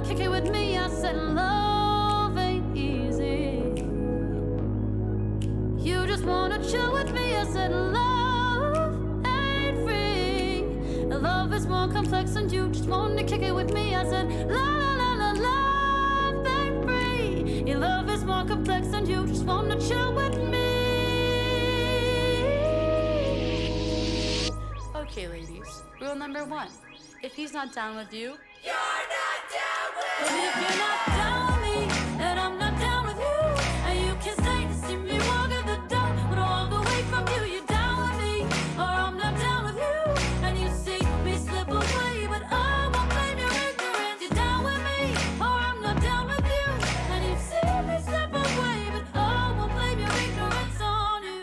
kick it with me. I said love ain't easy. You just wanna chill with me. I said love ain't free. Love is more complex and you just wanna kick it with me. I said la la la la, love ain't free. Your love is more complex and you just wanna chill with me. Okay, ladies, rule number 1. If he's not down with you, you're not down with me. But if you're not down with me, then I'm not down with you. And you can stay to see me walk in the door, but I'll walk away from you. You're down with me, or I'm not down with you. And you see me slip away, but I won't blame your ignorance. You're down with me, or I'm not down with you. And you see me slip away, but I won't blame your ignorance on you.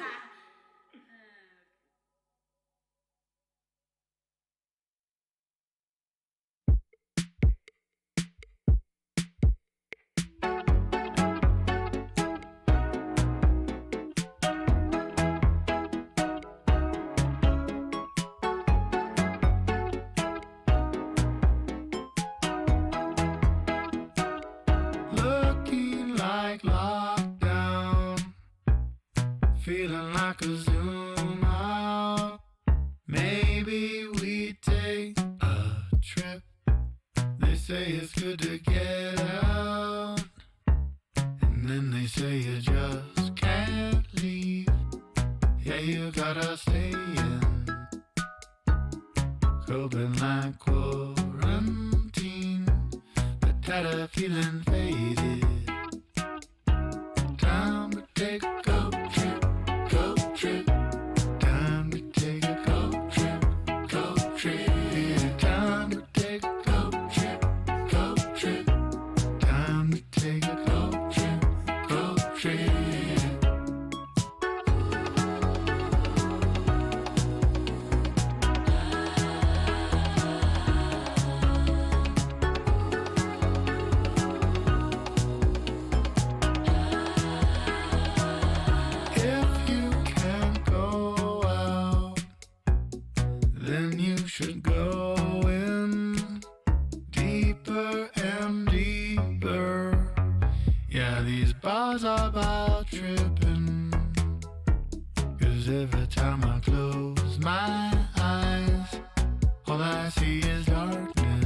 Looking like lockdown, feeling like a zoom out. Maybe we take a trip. They say it's good to get out, and then they say you just can't leave. Yeah, you gotta stay in, coping like quarantine, but that feeling faded. Time to take a go trip, go trip. Time to take a go trip, go trip. Time to take a go trip, go trip. Time to take a go trip, go trip. If you can't go out, then you should go in deeper and deeper. Yeah, these bars are about tripping, 'cause every time I close my eyes, all I see is darkness.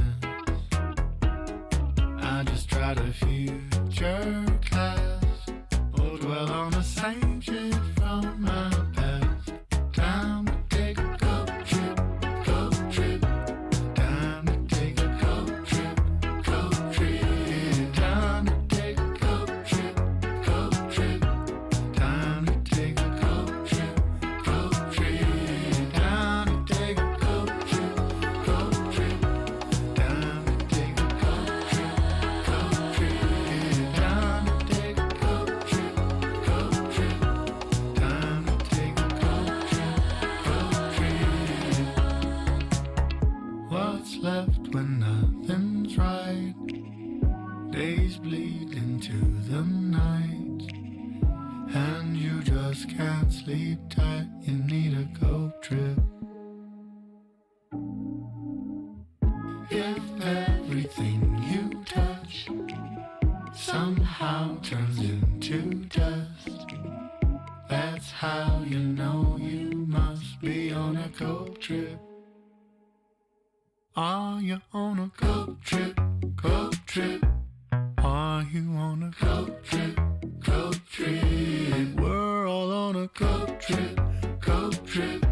I just try to future class, or dwell on the same shit from my past. Time to take a go trip, go trip. Time to take a go trip, go trip. Time to take a go trip, go trip. Time to take a go trip, go trip. Time to take a go trip, go trip. Time to take a go trip, go trip. Time to take a go trip, go trip. Time to take a go trip, go trip. What's left when nothing's right? Days bleed into the night, and you just can't sleep tight. You need a go trip. If everything you touch somehow turns into dust, that's how you know you must be on a go trip. Are you on a go trip, go trip? Are you on a go trip, go trip? We're all on a go trip, go trip.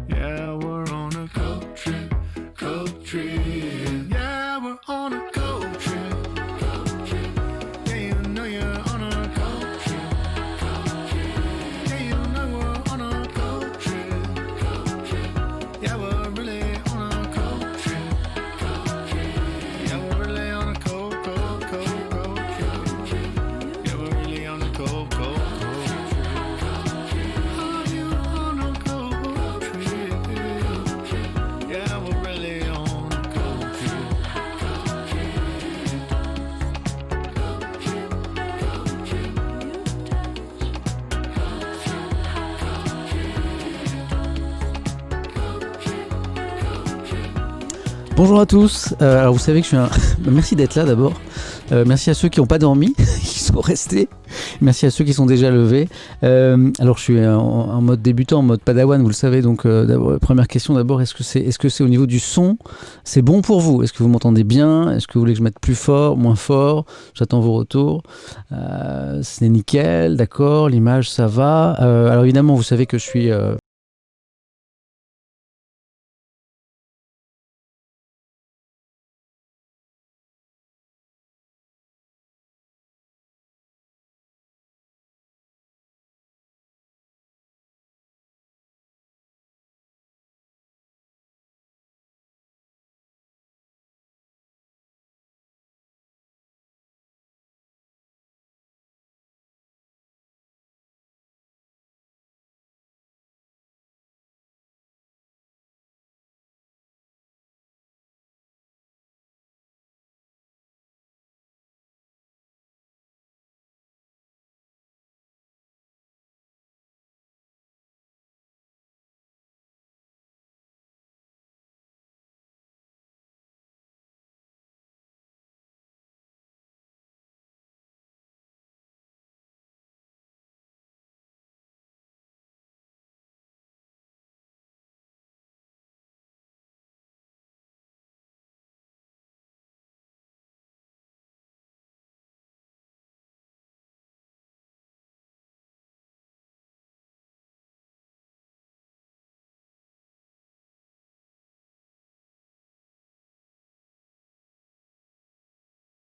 Yeah, we're on a go trip, go trip. Yeah, we're on a go trip, go trip. Yeah, you know you're on a go trip, go trip. Yeah, you know we're on a go trip, go trip. Yeah, we're really on a go trip, go trip. Yeah, we're really on a go trip. Bonjour à tous. Alors vous savez que je suis Merci d'être là d'abord. Merci à ceux qui n'ont pas dormi, qui sont restés. Merci à ceux qui sont déjà levés. Alors je suis en mode débutant, en mode padawan, vous le savez. Donc première question d'abord, est-ce que c'est au niveau du son, c'est bon pour vous? Est-ce que vous m'entendez bien? Est-ce que vous voulez que je mette plus fort, moins fort? J'attends vos retours. C'est nickel, d'accord. L'image, ça va. Alors évidemment, vous savez que je suis...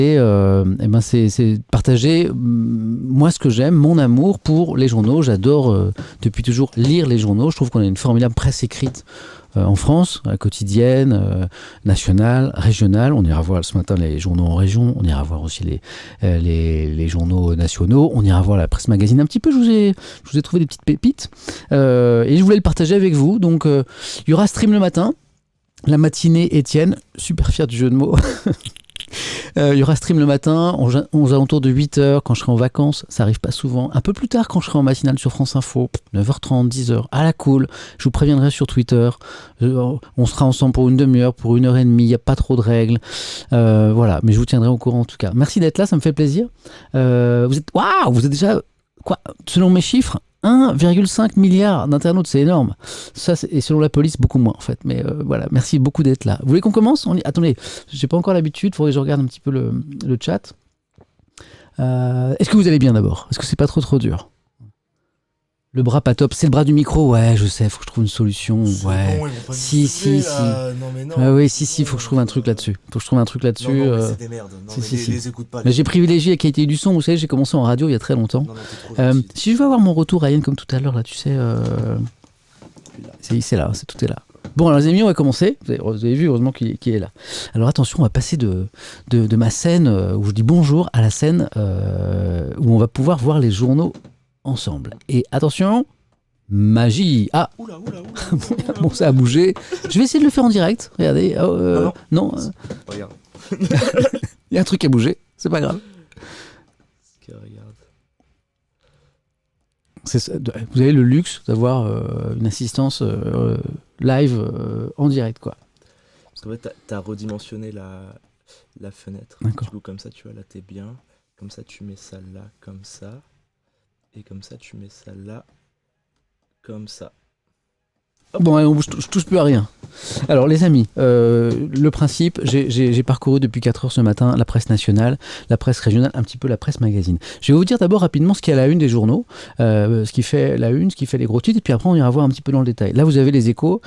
Et ben c'est partager moi ce que j'aime, mon amour pour les journaux. J'adore depuis toujours lire les journaux. Je trouve qu'on a une formidable presse écrite en France, quotidienne, nationale, régionale. On ira voir ce matin les journaux en région, on ira voir aussi les journaux nationaux, on ira voir la presse magazine un petit peu. Je vous ai trouvé des petites pépites et je voulais le partager avec vous. Donc il y aura stream le matin, la matinée Étienne, super fier du jeu de mots. Il y aura stream le matin, aux alentours de 8h quand je serai en vacances, ça arrive pas souvent. Un peu plus tard quand je serai en matinale sur France Info, 9h30, 10h, à la cool. Je vous préviendrai sur Twitter. On sera ensemble pour une demi-heure, pour 1h30, il n'y a pas trop de règles. Voilà, mais je vous tiendrai au courant en tout cas. Merci d'être là, ça me fait plaisir. Vous êtes déjà, quoi, selon mes chiffres, 1,5 milliard d'internautes, c'est énorme. Ça, et selon la police, beaucoup moins en fait. Mais voilà, merci beaucoup d'être là. Vous voulez qu'on commence? Attendez, j'ai pas encore l'habitude, il faudrait que je regarde un petit peu le chat. Est-ce que vous allez bien d'abord? Est-ce que c'est pas trop dur? Le bras pas top, c'est le bras du micro. Ouais, je sais, faut que je trouve une solution. Ouais. Bon, ils vont pas Si. Non, mais non. Ah oui, faut que je trouve un truc là-dessus. Non, mais c'est des merdes. Non, mais les écoute pas. Mais j'ai privilégié la qualité du son. Vous savez, j'ai commencé en radio il y a très longtemps. Non, t'es trop gentil. Si je veux avoir mon retour, Ryan, comme tout à l'heure, là, tu sais, c'est là, tout est là. Bon, alors les amis, on va commencer. Vous avez vu, heureusement qu'il est là. Alors attention, on va passer de ma scène où je dis bonjour à la scène où on va pouvoir voir les journaux ensemble. Et attention, magie. Ah, Oula. bon, ça a bougé. Je vais essayer de le faire en direct. Regardez. Non. Regarde. Il y a un truc à bouger. C'est pas grave. Regarde. Vous avez le luxe d'avoir une assistance live en direct, quoi. Parce qu'en fait, t'as redimensionné la fenêtre. D'accord. Du coup, comme ça, tu vois, là, t'es bien. Comme ça, tu mets ça là, comme ça. Et comme ça, tu mets ça là, comme ça. Bon, allez, je touche plus à rien. Alors les amis, le principe, j'ai parcouru depuis 4 heures ce matin la presse nationale, la presse régionale, un petit peu la presse magazine. Je vais vous dire d'abord rapidement ce qu'il y a à la une des journaux, ce qui fait la une, ce qui fait les gros titres, et puis après on ira voir un petit peu dans le détail. Là vous avez les Échos.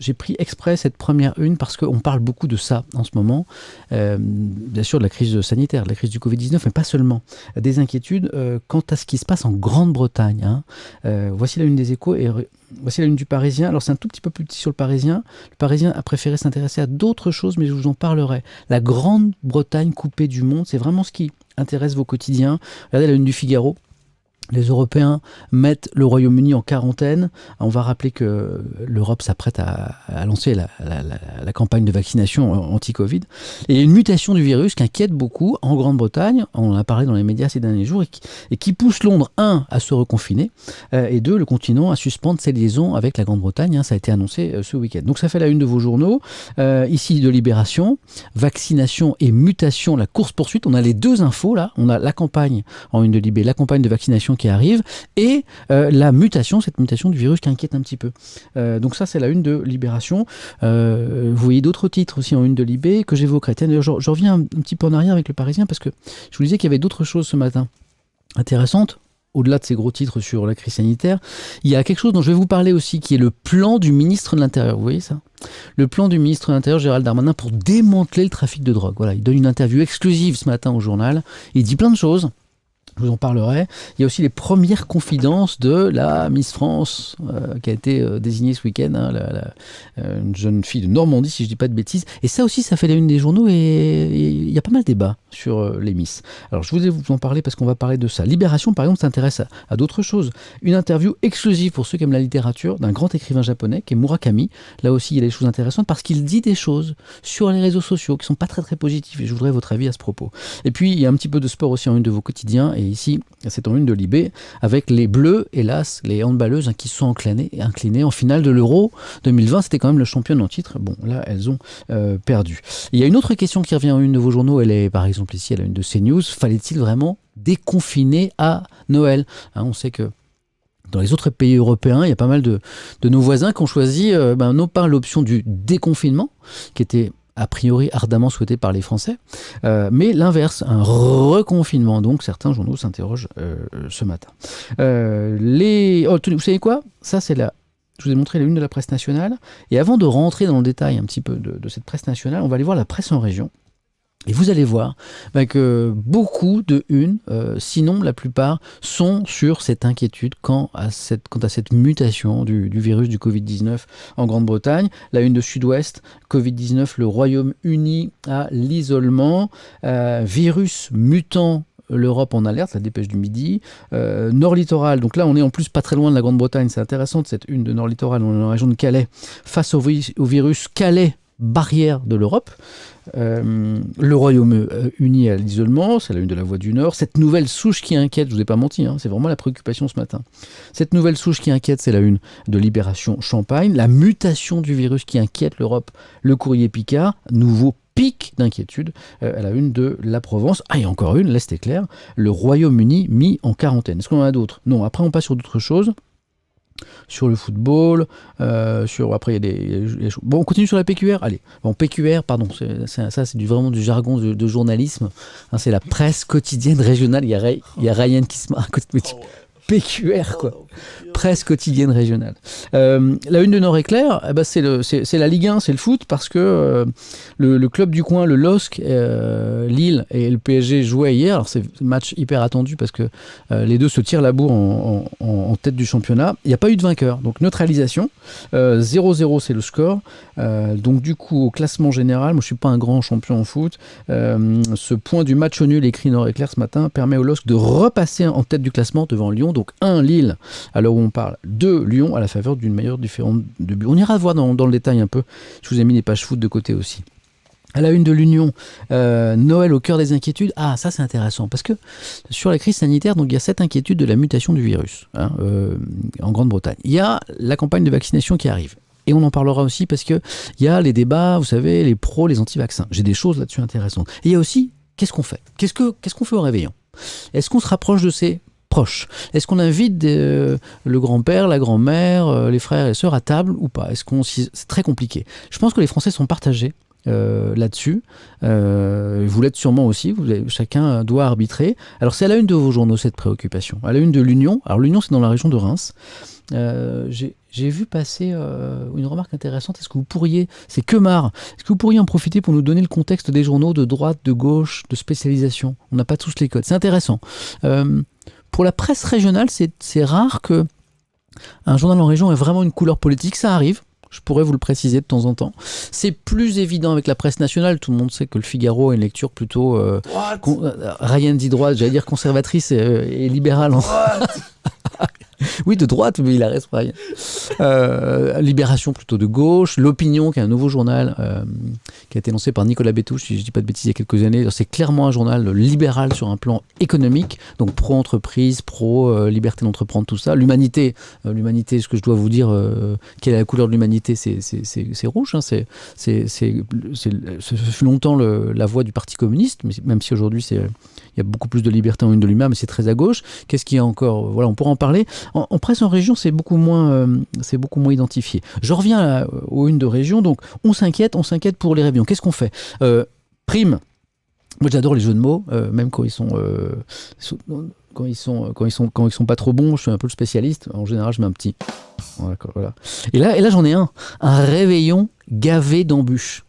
J'ai pris exprès cette première une parce qu'on parle beaucoup de ça en ce moment. Bien sûr de la crise sanitaire, de la crise du Covid-19, mais pas seulement. Des inquiétudes quant à ce qui se passe en Grande-Bretagne. Voici la une des Échos et voici la une du Parisien. Alors c'est un tout petit peu plus petit sur le Parisien. Le Parisien a préféré s'intéresser à d'autres choses, mais je vous en parlerai. La Grande-Bretagne coupée du monde, c'est vraiment ce qui intéresse vos quotidiens. Regardez la une du Figaro. Les Européens mettent le Royaume-Uni en quarantaine. On va rappeler que l'Europe s'apprête à lancer la campagne de vaccination anti-Covid. Et il y a une mutation du virus qui inquiète beaucoup en Grande-Bretagne, on en a parlé dans les médias ces derniers jours, et qui pousse Londres, 1, à se reconfiner, et 2, le continent à suspendre ses liaisons avec la Grande-Bretagne. Ça a été annoncé ce week-end. Donc ça fait la une de vos journaux. Ici de Libération, vaccination et mutation, la course-poursuite. On a les deux infos là. On a la campagne en une de Libé, la campagne de vaccination qui arrive, et la mutation, cette mutation du virus qui inquiète un petit peu. Donc ça, c'est la une de Libération. Vous voyez d'autres titres aussi en une de Libé que j'évoquerai. Tiens, d'ailleurs, je reviens un petit peu en arrière avec le Parisien, parce que je vous disais qu'il y avait d'autres choses ce matin intéressantes. Au-delà de ces gros titres sur la crise sanitaire, il y a quelque chose dont je vais vous parler aussi, qui est le plan du ministre de l'Intérieur. Vous voyez ça ? Le plan du ministre de l'Intérieur, Gérald Darmanin, pour démanteler le trafic de drogue. Voilà, il donne une interview exclusive ce matin au journal. Il dit plein de choses. Je vous en parlerai. Il y a aussi les premières confidences de la Miss France qui a été désignée ce week-end, une jeune fille de Normandie, si je ne dis pas de bêtises. Et ça aussi, ça fait la une des journaux, et il y a pas mal de débats sur les Miss. Alors je voulais vous en parler parce qu'on va parler de ça. Libération, par exemple, s'intéresse à d'autres choses. Une interview exclusive pour ceux qui aiment la littérature d'un grand écrivain japonais qui est Murakami. Là aussi, il y a des choses intéressantes parce qu'il dit des choses sur les réseaux sociaux qui ne sont pas très très positives, et je voudrais votre avis à ce propos. Et puis, il y a un petit peu de sport aussi en une de vos quotidiens, et ici, c'est en une de Libé, avec les Bleus, hélas, les handballeuses qui se sont inclinées en finale de l'Euro 2020. C'était quand même le champion en titre. Bon, là, elles ont perdu. Il y a une autre question qui revient en une de vos journaux. Elle est, par exemple, ici, à la une de CNews. Fallait-il vraiment déconfiner à Noël ? On sait que dans les autres pays européens, il y a pas mal de nos voisins qui ont choisi non pas l'option du déconfinement, qui était a priori ardemment souhaité par les Français, mais l'inverse, un reconfinement. Donc certains journaux s'interrogent ce matin. Vous savez quoi ? Ça, c'est je vous ai montré la une de la presse nationale, et avant de rentrer dans le détail un petit peu de cette presse nationale, on va aller voir la presse en région. Et vous allez voir que beaucoup de unes, sinon la plupart, sont sur cette inquiétude quant à cette mutation du virus du Covid-19 en Grande-Bretagne. La une de Sud-Ouest, Covid-19, le Royaume-Uni à l'isolement, virus mutant, l'Europe en alerte, la dépêche du midi. Nord Littoral, donc là on est en plus pas très loin de la Grande-Bretagne, c'est intéressant cette une de Nord Littoral, on est dans la région de Calais, face au virus Calais, barrière de l'Europe. Le Royaume-Uni à l'isolement, c'est la une de la Voix du Nord. Cette nouvelle souche qui inquiète, je vous ai pas menti, c'est vraiment la préoccupation ce matin. Cette nouvelle souche qui inquiète, c'est la une de Libération Champagne. La mutation du virus qui inquiète l'Europe, le Courrier Picard, nouveau pic d'inquiétude à la une de La Provence. Et encore une, l'Est éclair, le Royaume-Uni mis en quarantaine. Est-ce qu'on en a d'autres ? Non, après on passe sur d'autres choses. Sur le football, après il y a des bon, on continue sur la PQR. Allez, bon, PQR, pardon, ça c'est vraiment du jargon de journalisme. C'est la presse quotidienne régionale. Il y a Ryan qui se marre à côté de PQR, quoi. Presse quotidienne régionale. La une de Nord Éclair, c'est la Ligue 1, c'est le foot, parce que le club du coin, le LOSC, Lille et le PSG jouaient hier. Alors c'est un match hyper attendu parce que les deux se tirent la bourre en tête du championnat. Il n'y a pas eu de vainqueur, donc neutralisation. 0-0, c'est le score. Donc du coup, au classement général, moi je ne suis pas un grand champion en foot. Ce point du match nul écrit Nord Éclair ce matin permet au LOSC de repasser en tête du classement devant Lyon. Donc 1 Lille, à l'heure où on parle, 2 Lyon, à la faveur d'une meilleure différence de but. On ira voir dans le détail un peu. Je vous ai mis les pages foot de côté aussi. À la une de l'Union, Noël au cœur des inquiétudes. Ah, ça c'est intéressant, parce que sur la crise sanitaire, donc, il y a cette inquiétude de la mutation du virus en Grande-Bretagne. Il y a la campagne de vaccination qui arrive. Et on en parlera aussi parce qu'il y a les débats, vous savez, les pros, les anti-vaccins. J'ai des choses là-dessus intéressantes. Et il y a aussi, qu'est-ce qu'on fait ? Qu'est-ce qu'on fait au réveillon ? Est-ce qu'on se rapproche de ses proches ? Est-ce qu'on invite le grand-père, la grand-mère, les frères et sœurs à table ou pas ? C'est très compliqué. Je pense que les Français sont partagés là-dessus. Vous l'êtes sûrement aussi. Chacun doit arbitrer. Alors c'est à la une de vos journaux cette préoccupation. À la une de l'Union. Alors l'Union, c'est dans la région de Reims. J'ai vu passer une remarque intéressante. C'est Quemar, est-ce que vous pourriez en profiter pour nous donner le contexte des journaux de droite, de gauche, de spécialisation ? On n'a pas tous les codes. C'est intéressant. Pour la presse régionale, c'est rare que un journal en région ait vraiment une couleur politique. Ça arrive. Je pourrais vous le préciser de temps en temps. C'est plus évident avec la presse nationale. Tout le monde sait que le Figaro a une lecture plutôt Ryan dit droite, j'allais dire conservatrice et libérale Oui, de droite, mais il a raison. Libération plutôt de gauche. L'Opinion, qui est un nouveau journal qui a été lancé par Nicolas Bétouche, si je ne dis pas de bêtises, il y a quelques années. C'est clairement un journal libéral sur un plan économique, donc pro-entreprise, pro-liberté d'entreprendre, tout ça. L'humanité, ce que je dois vous dire, quelle est la couleur de l'humanité, c'est rouge. Hein, ce fut longtemps la voie du Parti communiste, mais même si aujourd'hui il y a beaucoup plus de liberté en une de l'humain, mais c'est très à gauche. Qu'est-ce qu'il y a encore ? Voilà, on pourra en parler. En presse en région, c'est beaucoup moins identifié. Je reviens aux unes de région. Donc, on s'inquiète pour les réveillons. Qu'est-ce qu'on fait ? Prime. Moi, j'adore les jeux de mots, même quand ils sont pas trop bons. Je suis un peu le spécialiste. En général, je mets un petit. Voilà. Et là, j'en ai un réveillon gavé d'embûches.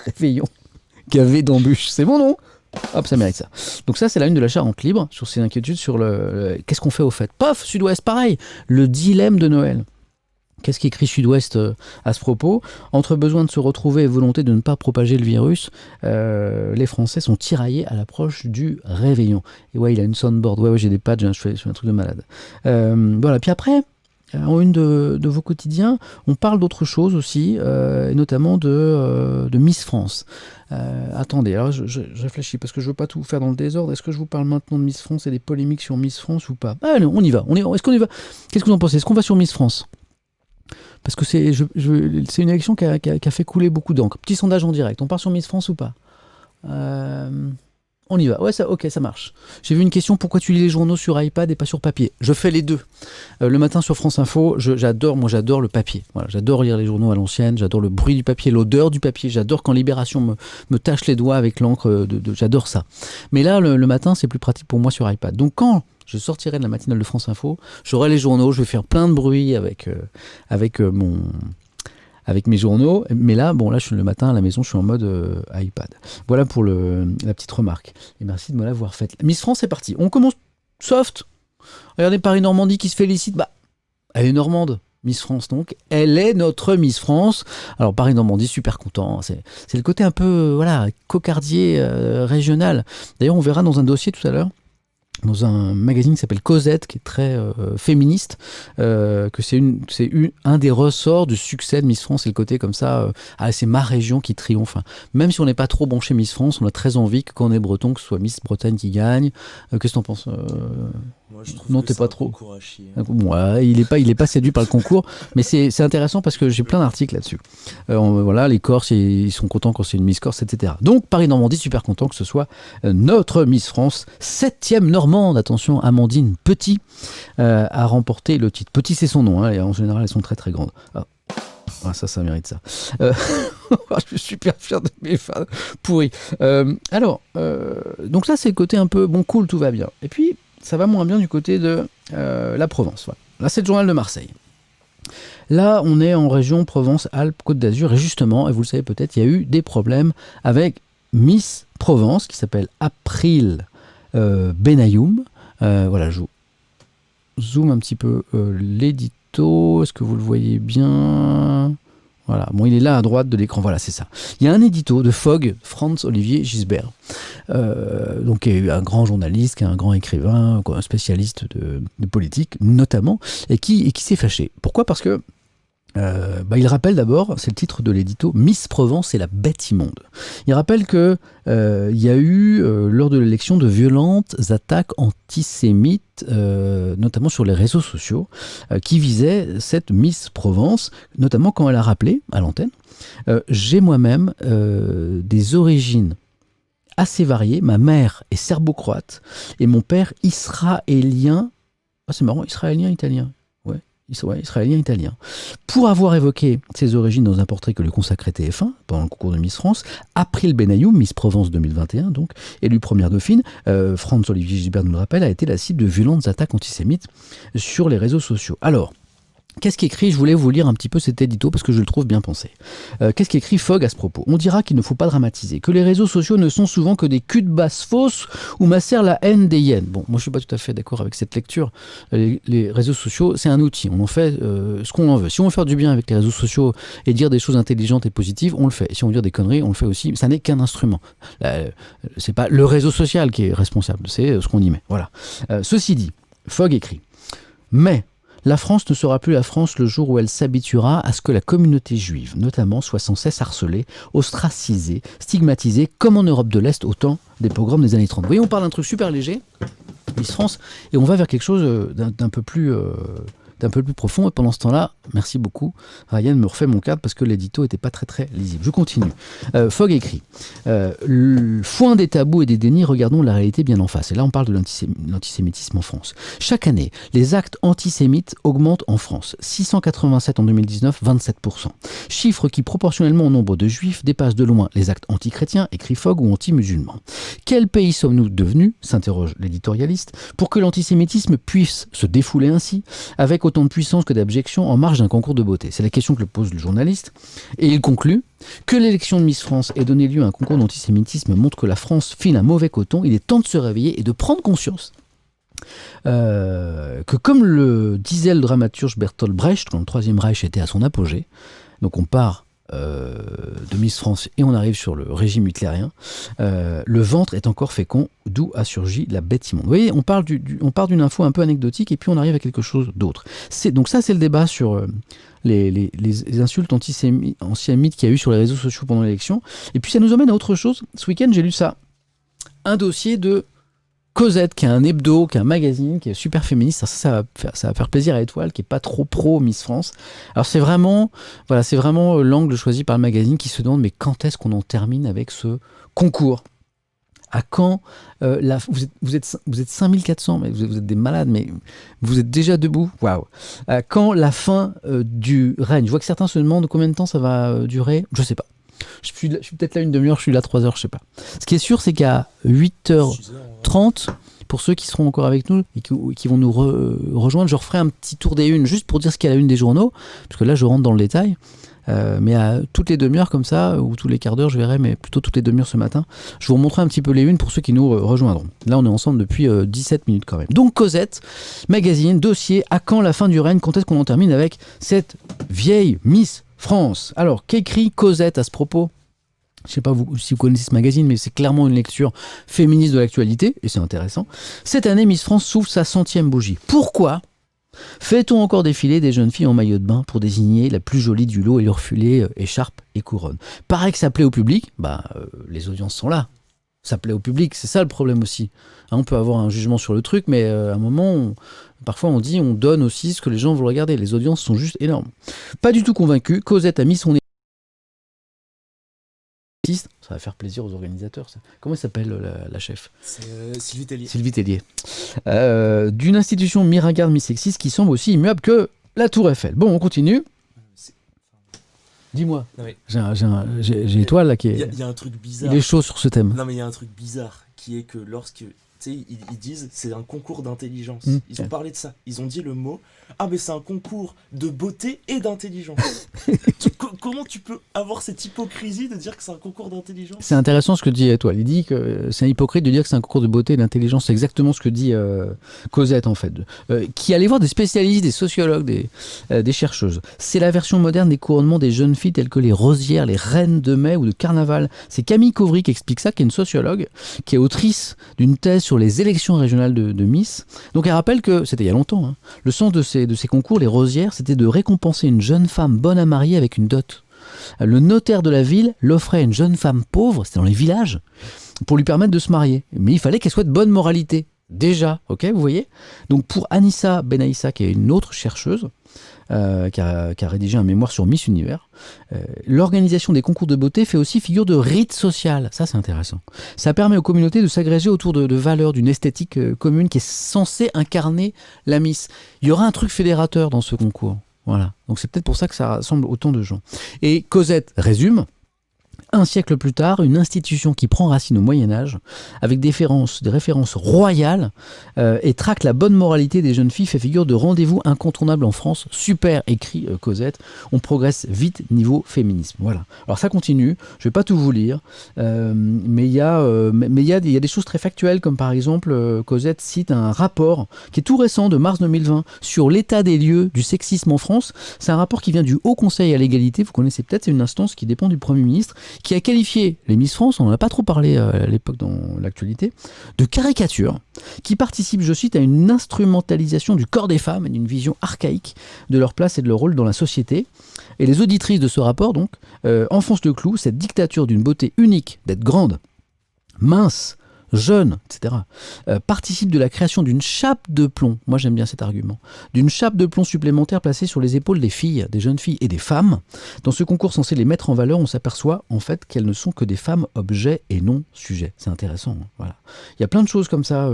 Réveillon gavé d'embûches. C'est bon, non ? Hop, ça mérite ça. Donc ça, c'est la une de la Charente Libre, sur ses inquiétudes sur qu'est-ce qu'on fait au fait. Paf, Sud-Ouest, pareil, le dilemme de Noël. Qu'est-ce qu'écrit Sud-Ouest à ce propos ? Entre besoin de se retrouver et volonté de ne pas propager le virus, les Français sont tiraillés à l'approche du réveillon. Et ouais, il a une soundboard. Ouais, j'ai des pads, je fais un truc de malade. Voilà, puis après... En une de vos quotidiens, on parle d'autre chose aussi, et notamment de Miss France. Attendez, alors je réfléchis parce que je ne veux pas tout faire dans le désordre. Est-ce que je vous parle maintenant de Miss France et des polémiques sur Miss France ou pas ? Allez, on y va. Est-ce qu'on y va ? Qu'est-ce que vous en pensez ? Est-ce qu'on va sur Miss France ? Parce que c'est une élection qui a fait couler beaucoup d'encre. Petit sondage en direct. On part sur Miss France ou pas ? On y va. Ouais, ok, ça marche. J'ai vu une question, pourquoi tu lis les journaux sur iPad et pas sur papier ? Je fais les deux. Le matin sur France Info, j'adore le papier. Voilà, j'adore lire les journaux à l'ancienne, j'adore le bruit du papier, l'odeur du papier, j'adore quand Libération me tâche les doigts avec l'encre, j'adore ça. Mais là, le matin, c'est plus pratique pour moi sur iPad. Donc quand je sortirai de la matinale de France Info, j'aurai les journaux, je vais faire plein de bruit avec mes journaux, mais là, je suis le matin à la maison, je suis en mode iPad. Voilà pour la petite remarque. Et merci de me l'avoir faite. Miss France, c'est parti. On commence soft. Regardez Paris-Normandie qui se félicite. Elle est normande, Miss France, donc. Elle est notre Miss France. Alors, Paris-Normandie, super content. C'est le côté un peu, cocardier régional. D'ailleurs, on verra dans un dossier tout à l'heure, dans un magazine qui s'appelle Cosette, qui est très féministe, que c'est un des ressorts du succès de Miss France, c'est le côté comme ça, c'est ma région qui triomphe. Même si on n'est pas trop bon chez Miss France, on a très envie que quand on est breton, que ce soit Miss Bretagne qui gagne. Qu'est-ce que t'en penses Moi, je trouve non, que t'es c'est pas un trop. concours à chier. Ouais, il est pas séduit par le concours, mais c'est intéressant parce que j'ai plein d'articles là-dessus. Les Corses, ils sont contents quand c'est une Miss Corse, etc. Donc Paris-Normandie, super content que ce soit notre Miss France, 7e normande, attention, Amandine Petit, a remporté le titre. Petit, c'est son nom, hein, et en général, elles sont très très grandes. Ça mérite ça. Je suis super fier de mes fans pourris. Donc ça, c'est le côté un peu, cool, tout va bien. Et puis, ça va moins bien du côté de la Provence. Voilà. Là, c'est le journal de Marseille. Là, on est en région Provence-Alpes-Côte d'Azur. Et justement, et vous le savez peut-être, il y a eu des problèmes avec Miss Provence, qui s'appelle April Benayoum. Je zoome un petit peu l'édito. Est-ce que vous le voyez bien ? Voilà, il est là à droite de l'écran, voilà, c'est ça. Il y a un édito de Fogg, Franz-Olivier Gisbert, qui est un grand journaliste, qui est un grand écrivain, un spécialiste de politique, notamment, et qui s'est fâché. Pourquoi ? Parce que il rappelle d'abord, c'est le titre de l'édito, Miss Provence et la bête immonde. Il rappelle que il y a eu, lors de l'élection, de violentes attaques antisémites, notamment sur les réseaux sociaux, qui visaient cette Miss Provence, notamment quand elle a rappelé, à l'antenne, j'ai moi-même des origines assez variées. Ma mère est serbo-croate et mon père israélien. C'est marrant, israélien-italien. Israélien-italien. Pour avoir évoqué ses origines dans un portrait que lui consacrait TF1 pendant le concours de Miss France, April Benayoum, Miss Provence 2021, donc, élue première dauphine, Franz-Olivier Gisbert nous le rappelle, a été la cible de violentes attaques antisémites sur les réseaux sociaux. Alors, qu'est-ce qu'écrit ? Je voulais vous lire un petit peu cet édito parce que je le trouve bien pensé. Qu'est-ce qu'écrit Fogg à ce propos ? On dira qu'il ne faut pas dramatiser, que les réseaux sociaux ne sont souvent que des culs de basse fausses où macère la haine des hyènes. Bon, moi je suis pas tout à fait d'accord avec cette lecture. Les réseaux sociaux, c'est un outil. On en fait ce qu'on en veut. Si on veut faire du bien avec les réseaux sociaux et dire des choses intelligentes et positives, on le fait. Si on veut dire des conneries, on le fait aussi. Ça n'est qu'un instrument. C'est pas le réseau social qui est responsable, c'est ce qu'on y met. Voilà. Ceci dit, Fogg écrit: Mais la France ne sera plus la France le jour où elle s'habituera à ce que la communauté juive, notamment, soit sans cesse harcelée, ostracisée, stigmatisée, comme en Europe de l'Est au temps des pogroms des années 30. Vous voyez, on parle d'un truc super léger, Miss France, et on va vers quelque chose d'un peu plus profond. Et pendant ce temps-là, merci beaucoup, Ryan me refait mon cadre parce que l'édito n'était pas très très lisible. Je continue. Fogg écrit foin des tabous et des dénis, regardons la réalité bien en face. Et là, on parle de l'antisémitisme en France. Chaque année, les actes antisémites augmentent en France. 687 en 2019, 27%. Chiffre qui, proportionnellement au nombre de juifs, dépasse de loin les actes antichrétiens, écrit Fogg, ou anti-musulmans. Quel pays sommes-nous devenus, s'interroge l'éditorialiste, pour que l'antisémitisme puisse se défouler ainsi, avec autant de puissance que d'abjection en marge d'un concours de beauté? C'est la question que le pose le journaliste. Et il conclut que l'élection de Miss France ait donné lieu à un concours d'antisémitisme montre que la France file un mauvais coton. Il est temps de se réveiller et de prendre conscience que, comme le disait le dramaturge Bertolt Brecht quand le Troisième Reich était à son apogée, donc on part de Miss France et on arrive sur le régime hitlérien, le ventre est encore fécond, d'où a surgi la bête immonde. Vous voyez, on part d'une info un peu anecdotique et puis on arrive à quelque chose d'autre. Donc ça, c'est le débat sur les insultes antisémites qu'il y a eu sur les réseaux sociaux pendant l'élection. Et puis ça nous emmène à autre chose. Ce week-end, j'ai lu ça. Un dossier de Cosette, qui est un hebdo, qui est un magazine, qui est super féministe. Ça va faire plaisir à Étoile, qui est pas trop pro Miss France. Alors c'est vraiment l'angle choisi par le magazine qui se demande, mais quand est-ce qu'on en termine avec ce concours? À quand vous êtes 5400, mais vous êtes des malades, mais vous êtes déjà debout. Waouh. À quand la fin du règne? Je vois que certains se demandent combien de temps ça va durer. Je sais pas. Je suis peut-être là une demi-heure, je suis là 3 heures, je sais pas. Ce qui est sûr, c'est qu'à 8h30, pour ceux qui seront encore avec nous et qui vont nous rejoindre, je referai un petit tour des unes, juste pour dire ce qu'il y a à la une des journaux, parce que là, je rentre dans le détail. Mais à toutes les demi-heures comme ça, ou tous les quarts d'heure, je verrai, mais plutôt toutes les demi-heures ce matin, je vous remontrerai un petit peu les unes pour ceux qui nous rejoindront. Là, on est ensemble depuis 17 minutes quand même. Donc Cosette, magazine, dossier, à quand la fin du règne? Quand est-ce qu'on en termine avec cette vieille Miss France? Alors, qu'écrit Cosette à ce propos? Je ne sais pas si vous connaissez ce magazine, mais c'est clairement une lecture féministe de l'actualité, et c'est intéressant. Cette année, Miss France souffle sa 100e bougie. Pourquoi fait-on encore défiler des jeunes filles en maillot de bain pour désigner la plus jolie du lot et leur filer écharpe et couronne? Pareil que ça plaît au public, les audiences sont là. Ça plaît au public, c'est ça le problème aussi. On peut avoir un jugement sur le truc, mais à un moment, parfois on donne aussi ce que les gens veulent regarder. Les audiences sont juste énormes. Pas du tout convaincu, Cosette a mis son ça va faire plaisir aux organisateurs. Ça. Comment s'appelle la chef? C'est Sylvie Tellier. Sylvie Tellier. D'une institution mi-ringarde, mi-sexiste qui semble aussi immuable que la Tour Eiffel. Bon, on continue. Dis-moi. J'ai Étoile là qui est... Il y a un truc bizarre. Il est chaud sur ce thème. Non mais il y a un truc bizarre qui est que lorsque... Tu sais, ils disent c'est un concours d'intelligence. Ils ont parlé de ça. Ils ont dit le mot. Ah mais c'est un concours de beauté et d'intelligence. Comment tu peux avoir cette hypocrisie de dire que c'est un concours d'intelligence? C'est intéressant ce que dit Étoile. Il dit que c'est hypocrite de dire que c'est un concours de beauté et d'intelligence. C'est exactement ce que dit Cosette en fait. Qui allait voir des spécialistes, des sociologues, des chercheuses. C'est la version moderne des couronnements des jeunes filles telles que les rosières, les reines de mai ou de carnaval. C'est Camille Cauvry qui explique ça, qui est une sociologue, qui est autrice d'une thèse sur les élections régionales de Miss. Donc elle rappelle que, c'était il y a longtemps, le sens de ces concours, les rosières, c'était de récompenser une jeune femme bonne à marier avec une dot. Le notaire de la ville l'offrait à une jeune femme pauvre, c'était dans les villages, pour lui permettre de se marier. Mais il fallait qu'elle soit de bonne moralité. Déjà, ok, vous voyez? Donc pour Anissa Benaïssa, qui est une autre chercheuse, qui a rédigé un mémoire sur Miss Univers, l'organisation des concours de beauté fait aussi figure de rite social. Ça, c'est intéressant. Ça permet aux communautés de s'agréger autour de valeurs, d'une esthétique commune qui est censée incarner la Miss. Il y aura un truc fédérateur dans ce concours. Voilà. Donc c'est peut-être pour ça que ça rassemble autant de gens. Et Cosette résume. Un siècle plus tard, une institution qui prend racine au Moyen-Âge, avec des références royales, et traque la bonne moralité des jeunes filles, fait figure de rendez-vous incontournable en France. Super, écrit Cosette. On progresse vite niveau féminisme. Voilà. Alors ça continue, je ne vais pas tout vous lire, mais il y a des choses très factuelles, comme par exemple, Cosette cite un rapport qui est tout récent, de mars 2020, sur l'état des lieux du sexisme en France. C'est un rapport qui vient du Haut Conseil à l'égalité, vous connaissez peut-être, c'est une instance qui dépend du Premier ministre, qui a qualifié les Miss France, on n'en a pas trop parlé à l'époque dans l'actualité, de caricatures, qui participent, je cite, à une instrumentalisation du corps des femmes et d'une vision archaïque de leur place et de leur rôle dans la société. Et les auditrices de ce rapport, donc, enfoncent le clou, cette dictature d'une beauté unique, d'être grande, mince, jeune, etc., participe de la création d'une chape de plomb, moi j'aime bien cet argument, d'une chape de plomb supplémentaire placée sur les épaules des filles, des jeunes filles et des femmes. Dans ce concours censé les mettre en valeur, on s'aperçoit en fait qu'elles ne sont que des femmes objets et non sujets. C'est intéressant, hein, voilà. Il y a plein de choses comme ça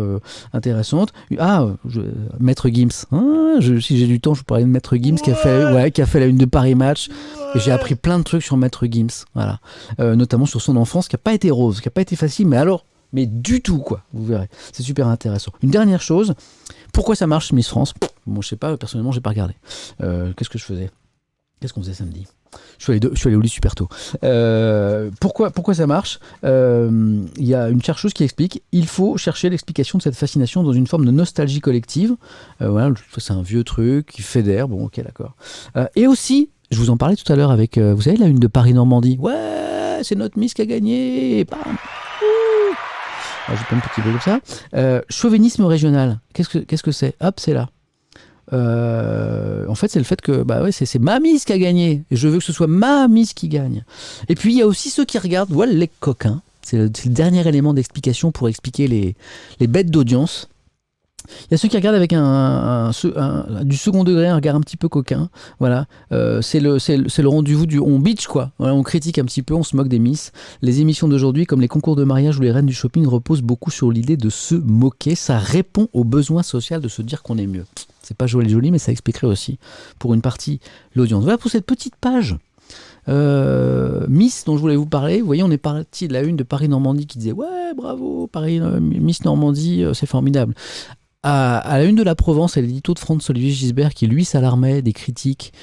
intéressantes. Maître Gims, si j'ai du temps, je vous parlerai de Maître Gims qui a fait la une de Paris Match. Et j'ai appris plein de trucs sur Maître Gims, voilà. Notamment sur son enfance qui n'a pas été rose, qui n'a pas été facile, mais du tout, quoi, vous verrez. C'est super intéressant. Une dernière chose, pourquoi ça marche Miss France ? Bon, je sais pas, personnellement, j'ai pas regardé. Qu'est-ce que je faisais ? Qu'est-ce qu'on faisait samedi ? Je suis allé au lit super tôt. Pourquoi ça marche ? Il y a une chercheuse qui explique, il faut chercher l'explication de cette fascination dans une forme de nostalgie collective. Voilà, c'est un vieux truc qui fédère, bon, ok, d'accord. Et aussi, je vous en parlais tout à l'heure avec, vous savez, la une de Paris-Normandie. Ouais, c'est notre Miss qui a gagné, bam. J'ai plein de petits mots comme ça. Chauvinisme régional, qu'est-ce que c'est ? Hop, c'est là. En fait, c'est le fait que c'est ma Miss qui a gagné. Et je veux que ce soit ma Miss qui gagne. Et puis, il y a aussi ceux qui regardent, voilà les coquins. C'est le dernier élément d'explication pour expliquer les bêtes d'audience. Il y a ceux qui regardent avec du second degré, un regard un petit peu coquin. Voilà, c'est le rendez-vous on bitch, quoi. Voilà, on critique un petit peu, on se moque des Miss. Les émissions d'aujourd'hui, comme les concours de mariage ou les reines du shopping, reposent beaucoup sur l'idée de se moquer. Ça répond au besoin social de se dire qu'on est mieux. C'est pas joli, mais ça expliquerait aussi pour une partie l'audience. Voilà pour cette petite page. Miss dont je voulais vous parler, vous voyez, on est parti de la une de Paris-Normandie qui disait ouais, bravo, Miss Normandie, c'est formidable. À la une de la Provence, à l'édito de Franz-Olivier Gisbert, qui lui s'alarmait des critiques,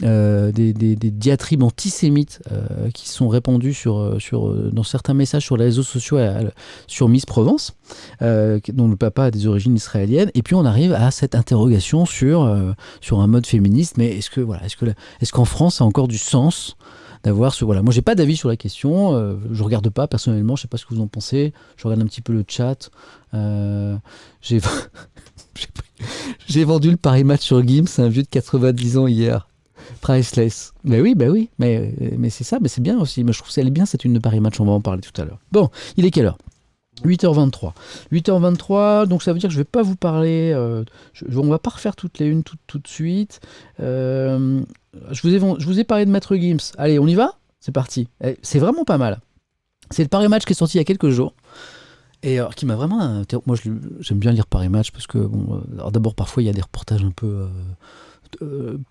des diatribes antisémites qui sont répandues dans certains messages sur les réseaux sociaux sur Miss Provence, dont le papa a des origines israéliennes. Et puis on arrive à cette interrogation sur un mode féministe. Mais est-ce qu'en France, ça a encore du sens d'avoir moi j'ai pas d'avis sur la question, je regarde pas personnellement, je sais pas ce que vous en pensez, je regarde un petit peu le chat, j'ai vendu le Paris Match sur Gims, un vieux de 90 ans hier, priceless. Mais oui, mais c'est ça, mais c'est bien aussi, mais je trouve que c'est bien cette une de Paris Match, on va en parler tout à l'heure. Bon, il est quelle heure ? 8h23, donc ça veut dire que je vais pas vous parler, on va pas refaire toutes les unes tout de suite. Je vous ai parlé de Maître Gims. Allez, on y va ? C'est parti. C'est vraiment pas mal. C'est le Paris Match qui est sorti il y a quelques jours. Et qui m'a vraiment... Moi, j'aime bien lire Paris Match parce que, alors d'abord, parfois, il y a des reportages un peu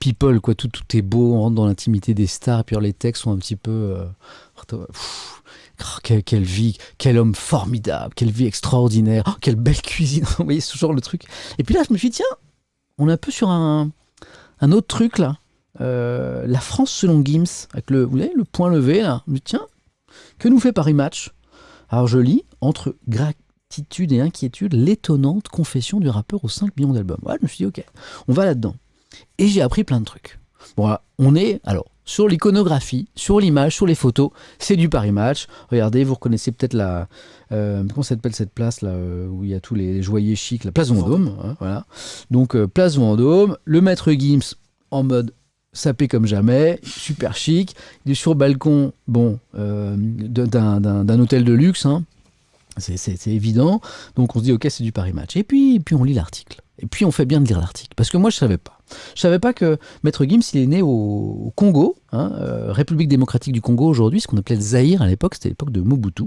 people, quoi. Tout est beau, on rentre dans l'intimité des stars, et puis alors, les textes sont un petit peu... quelle vie, quel homme formidable, quelle vie extraordinaire, quelle belle cuisine. Vous voyez, ce genre de truc. Et puis là, je me suis dit, tiens, on est un peu sur un autre truc, là. La France selon Gims, avec vous voyez, le point levé, là. Je me dis, tiens, que nous fait Paris Match ? Alors je lis, entre gratitude et inquiétude, l'étonnante confession du rappeur aux 5 millions d'albums. Ouais, je me suis dit, ok, on va là-dedans. Et j'ai appris plein de trucs. Bon, là, on est, alors, sur l'iconographie, sur l'image, sur les photos, c'est du Paris Match. Regardez, vous reconnaissez peut-être comment s'appelle cette place, là, où il y a tous les joailliers chics, la place Vendôme, hein, voilà. Donc, place Vendôme, le maître Gims en mode sapé comme jamais, super chic, il est sur le balcon, d'un hôtel de luxe, hein. C'est évident, donc on se dit ok, c'est du Paris Match, et puis on lit l'article, et puis on fait bien de lire l'article, parce que moi je savais pas que Maître Gims il est né au Congo, hein, République démocratique du Congo aujourd'hui, ce qu'on appelait le Zaïre à l'époque, c'était l'époque de Mobutu,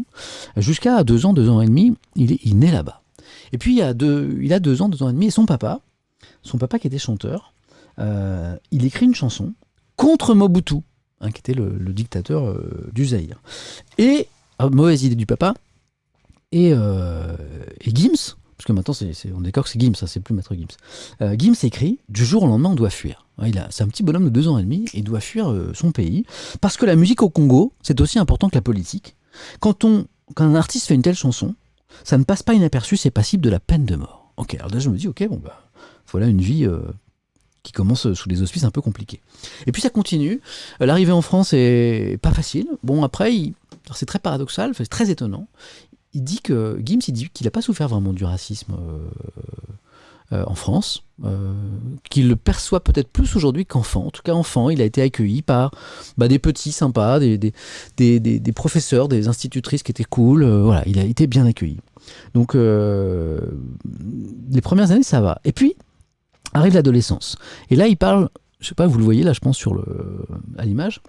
jusqu'à 2 ans et demi, il est né là-bas, et puis il a 2 ans et demi, et son papa qui était chanteur, il écrit une chanson contre Mobutu, hein, qui était le dictateur du Zaïre. Et, mauvaise idée du papa, et Gims, parce que maintenant on est d'accord que c'est Gims, ça c'est plus Maître Gims. Gims écrit « Du jour au lendemain, on doit fuir ». C'est un petit bonhomme de 2 ans et demi, et il doit fuir son pays, parce que la musique au Congo, c'est aussi important que la politique. Quand un artiste fait une telle chanson, ça ne passe pas inaperçu, c'est passible de la peine de mort. Ok, alors là je me dis, ok, voilà une vie... qui commence sous des auspices un peu compliqués. Et puis ça continue. L'arrivée en France est pas facile. Bon, après, alors c'est très paradoxal, c'est très étonnant. Gims dit qu'il n'a pas souffert vraiment du racisme en France, qu'il le perçoit peut-être plus aujourd'hui qu'enfant. En tout cas, enfant, il a été accueilli par des petits sympas, des professeurs, des institutrices qui étaient cool. Voilà, il a été bien accueilli. Donc, les premières années, ça va. Et puis, arrive l'adolescence. Et là, il parle, je sais pas, vous le voyez là, je pense, à l'image,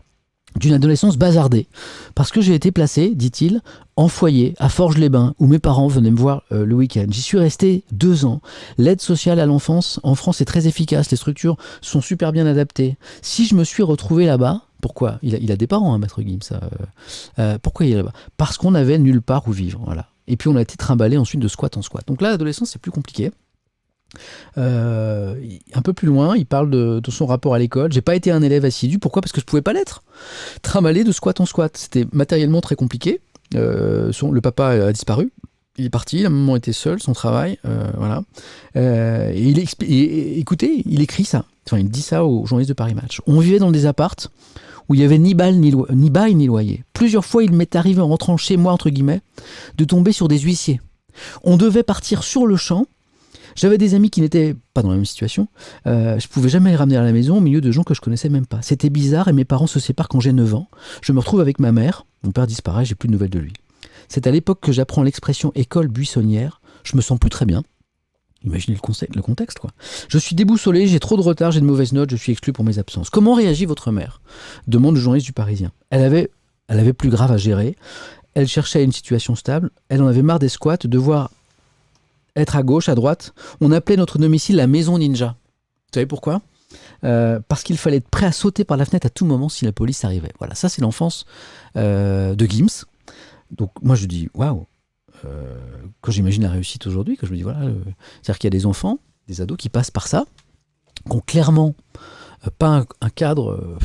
d'une adolescence bazardée. Parce que j'ai été placé, dit-il, en foyer, à Forges-les-Bains, où mes parents venaient me voir le week-end. J'y suis resté 2 ans. L'aide sociale à l'enfance, en France, est très efficace. Les structures sont super bien adaptées. Si je me suis retrouvé là-bas, pourquoi il a des parents, hein, Maître Gims. Pourquoi il est là-bas? Parce qu'on n'avait nulle part où vivre. Voilà. Et puis on a été trimballé ensuite de squat en squat. Donc là, l'adolescence, c'est plus compliqué. Un peu plus loin, il parle de son rapport à l'école. J'ai pas été un élève assidu. Pourquoi? Parce que je pouvais pas l'être. Trimballé de squat en squat, c'était matériellement très compliqué. Le papa a disparu. Il est parti, la maman était seule, son travail, voilà. Écoutez, il écrit ça. Enfin, il dit ça aux journalistes de Paris Match. On vivait dans des apparts où il y avait ni bail ni loyer. Plusieurs fois, il m'est arrivé en rentrant chez moi, entre guillemets, de tomber sur des huissiers. On devait partir sur le champ. J'avais des amis qui n'étaient pas dans la même situation. Je pouvais jamais les ramener à la maison au milieu de gens que je connaissais même pas. C'était bizarre et mes parents se séparent quand j'ai 9 ans. Je me retrouve avec ma mère. Mon père disparaît, j'ai plus de nouvelles de lui. C'est à l'époque que j'apprends l'expression école buissonnière. Je me sens plus très bien. Imaginez le contexte, quoi. Je suis déboussolé, j'ai trop de retard, j'ai de mauvaises notes, je suis exclu pour mes absences. Comment réagit votre mère? Demande le journaliste du Parisien. Elle avait plus grave à gérer. Elle cherchait une situation stable. Elle en avait marre des squats, de devoir être à gauche, à droite. On appelait notre domicile la maison ninja. Vous savez pourquoi? Parce qu'il fallait être prêt à sauter par la fenêtre à tout moment si la police arrivait. Voilà, ça c'est l'enfance de Gims. Donc moi je dis waouh. Quand j'imagine la réussite aujourd'hui, que je me dis voilà, c'est-à-dire qu'il y a des enfants, des ados qui passent par ça, qui ont clairement pas un cadre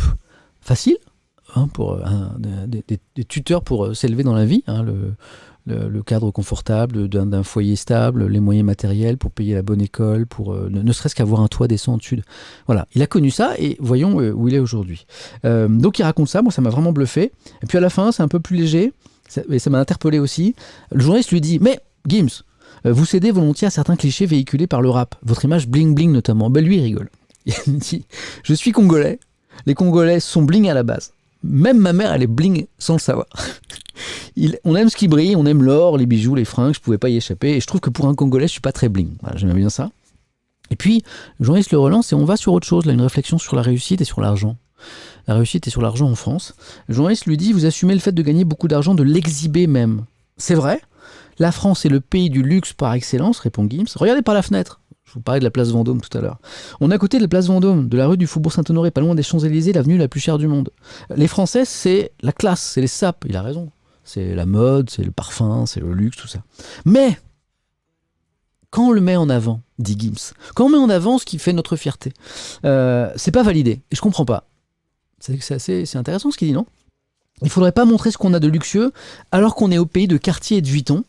facile, hein, pour des tuteurs pour s'élever dans la vie, hein, le cadre confortable d'un foyer stable, les moyens matériels pour payer la bonne école, pour ne serait-ce qu'avoir un toit décent au-dessus. Voilà, il a connu ça et voyons où il est aujourd'hui. Donc il raconte ça, moi ça m'a vraiment bluffé. Et puis à la fin, c'est un peu plus léger, et ça m'a interpellé aussi. Le journaliste lui dit « Mais Gims, vous cédez volontiers à certains clichés véhiculés par le rap, votre image bling-bling notamment. » Ben lui il rigole. Il dit « Je suis congolais, les Congolais sont bling à la base. Même ma mère elle est bling sans le savoir. » On aime ce qui brille, on aime l'or, les bijoux, les fringues, je pouvais pas y échapper. Et je trouve que pour un Congolais, je suis pas très bling. Voilà, j'aime bien ça. Et puis, le journaliste le relance et on va sur autre chose, là, une réflexion sur la réussite et sur l'argent. La réussite et sur l'argent en France. Le journaliste lui dit, vous assumez le fait de gagner beaucoup d'argent, de l'exhiber même. C'est vrai, la France est le pays du luxe par excellence, répond Gims. Regardez par la fenêtre. Je vous parlais de la place Vendôme tout à l'heure. On est à côté de la place Vendôme, de la rue du Faubourg Saint-Honoré, pas loin des Champs-Élysées, l'avenue la plus chère du monde. Les Français, c'est la classe, c'est les sapes, il a raison. C'est la mode, c'est le parfum, c'est le luxe, tout ça. Mais, quand on le met en avant, dit Gims, quand on met en avant ce qui fait notre fierté, c'est pas validé. Et je comprends pas. C'est intéressant ce qu'il dit, non? Il faudrait pas montrer ce qu'on a de luxueux alors qu'on est au pays de Cartier et de Vuitton.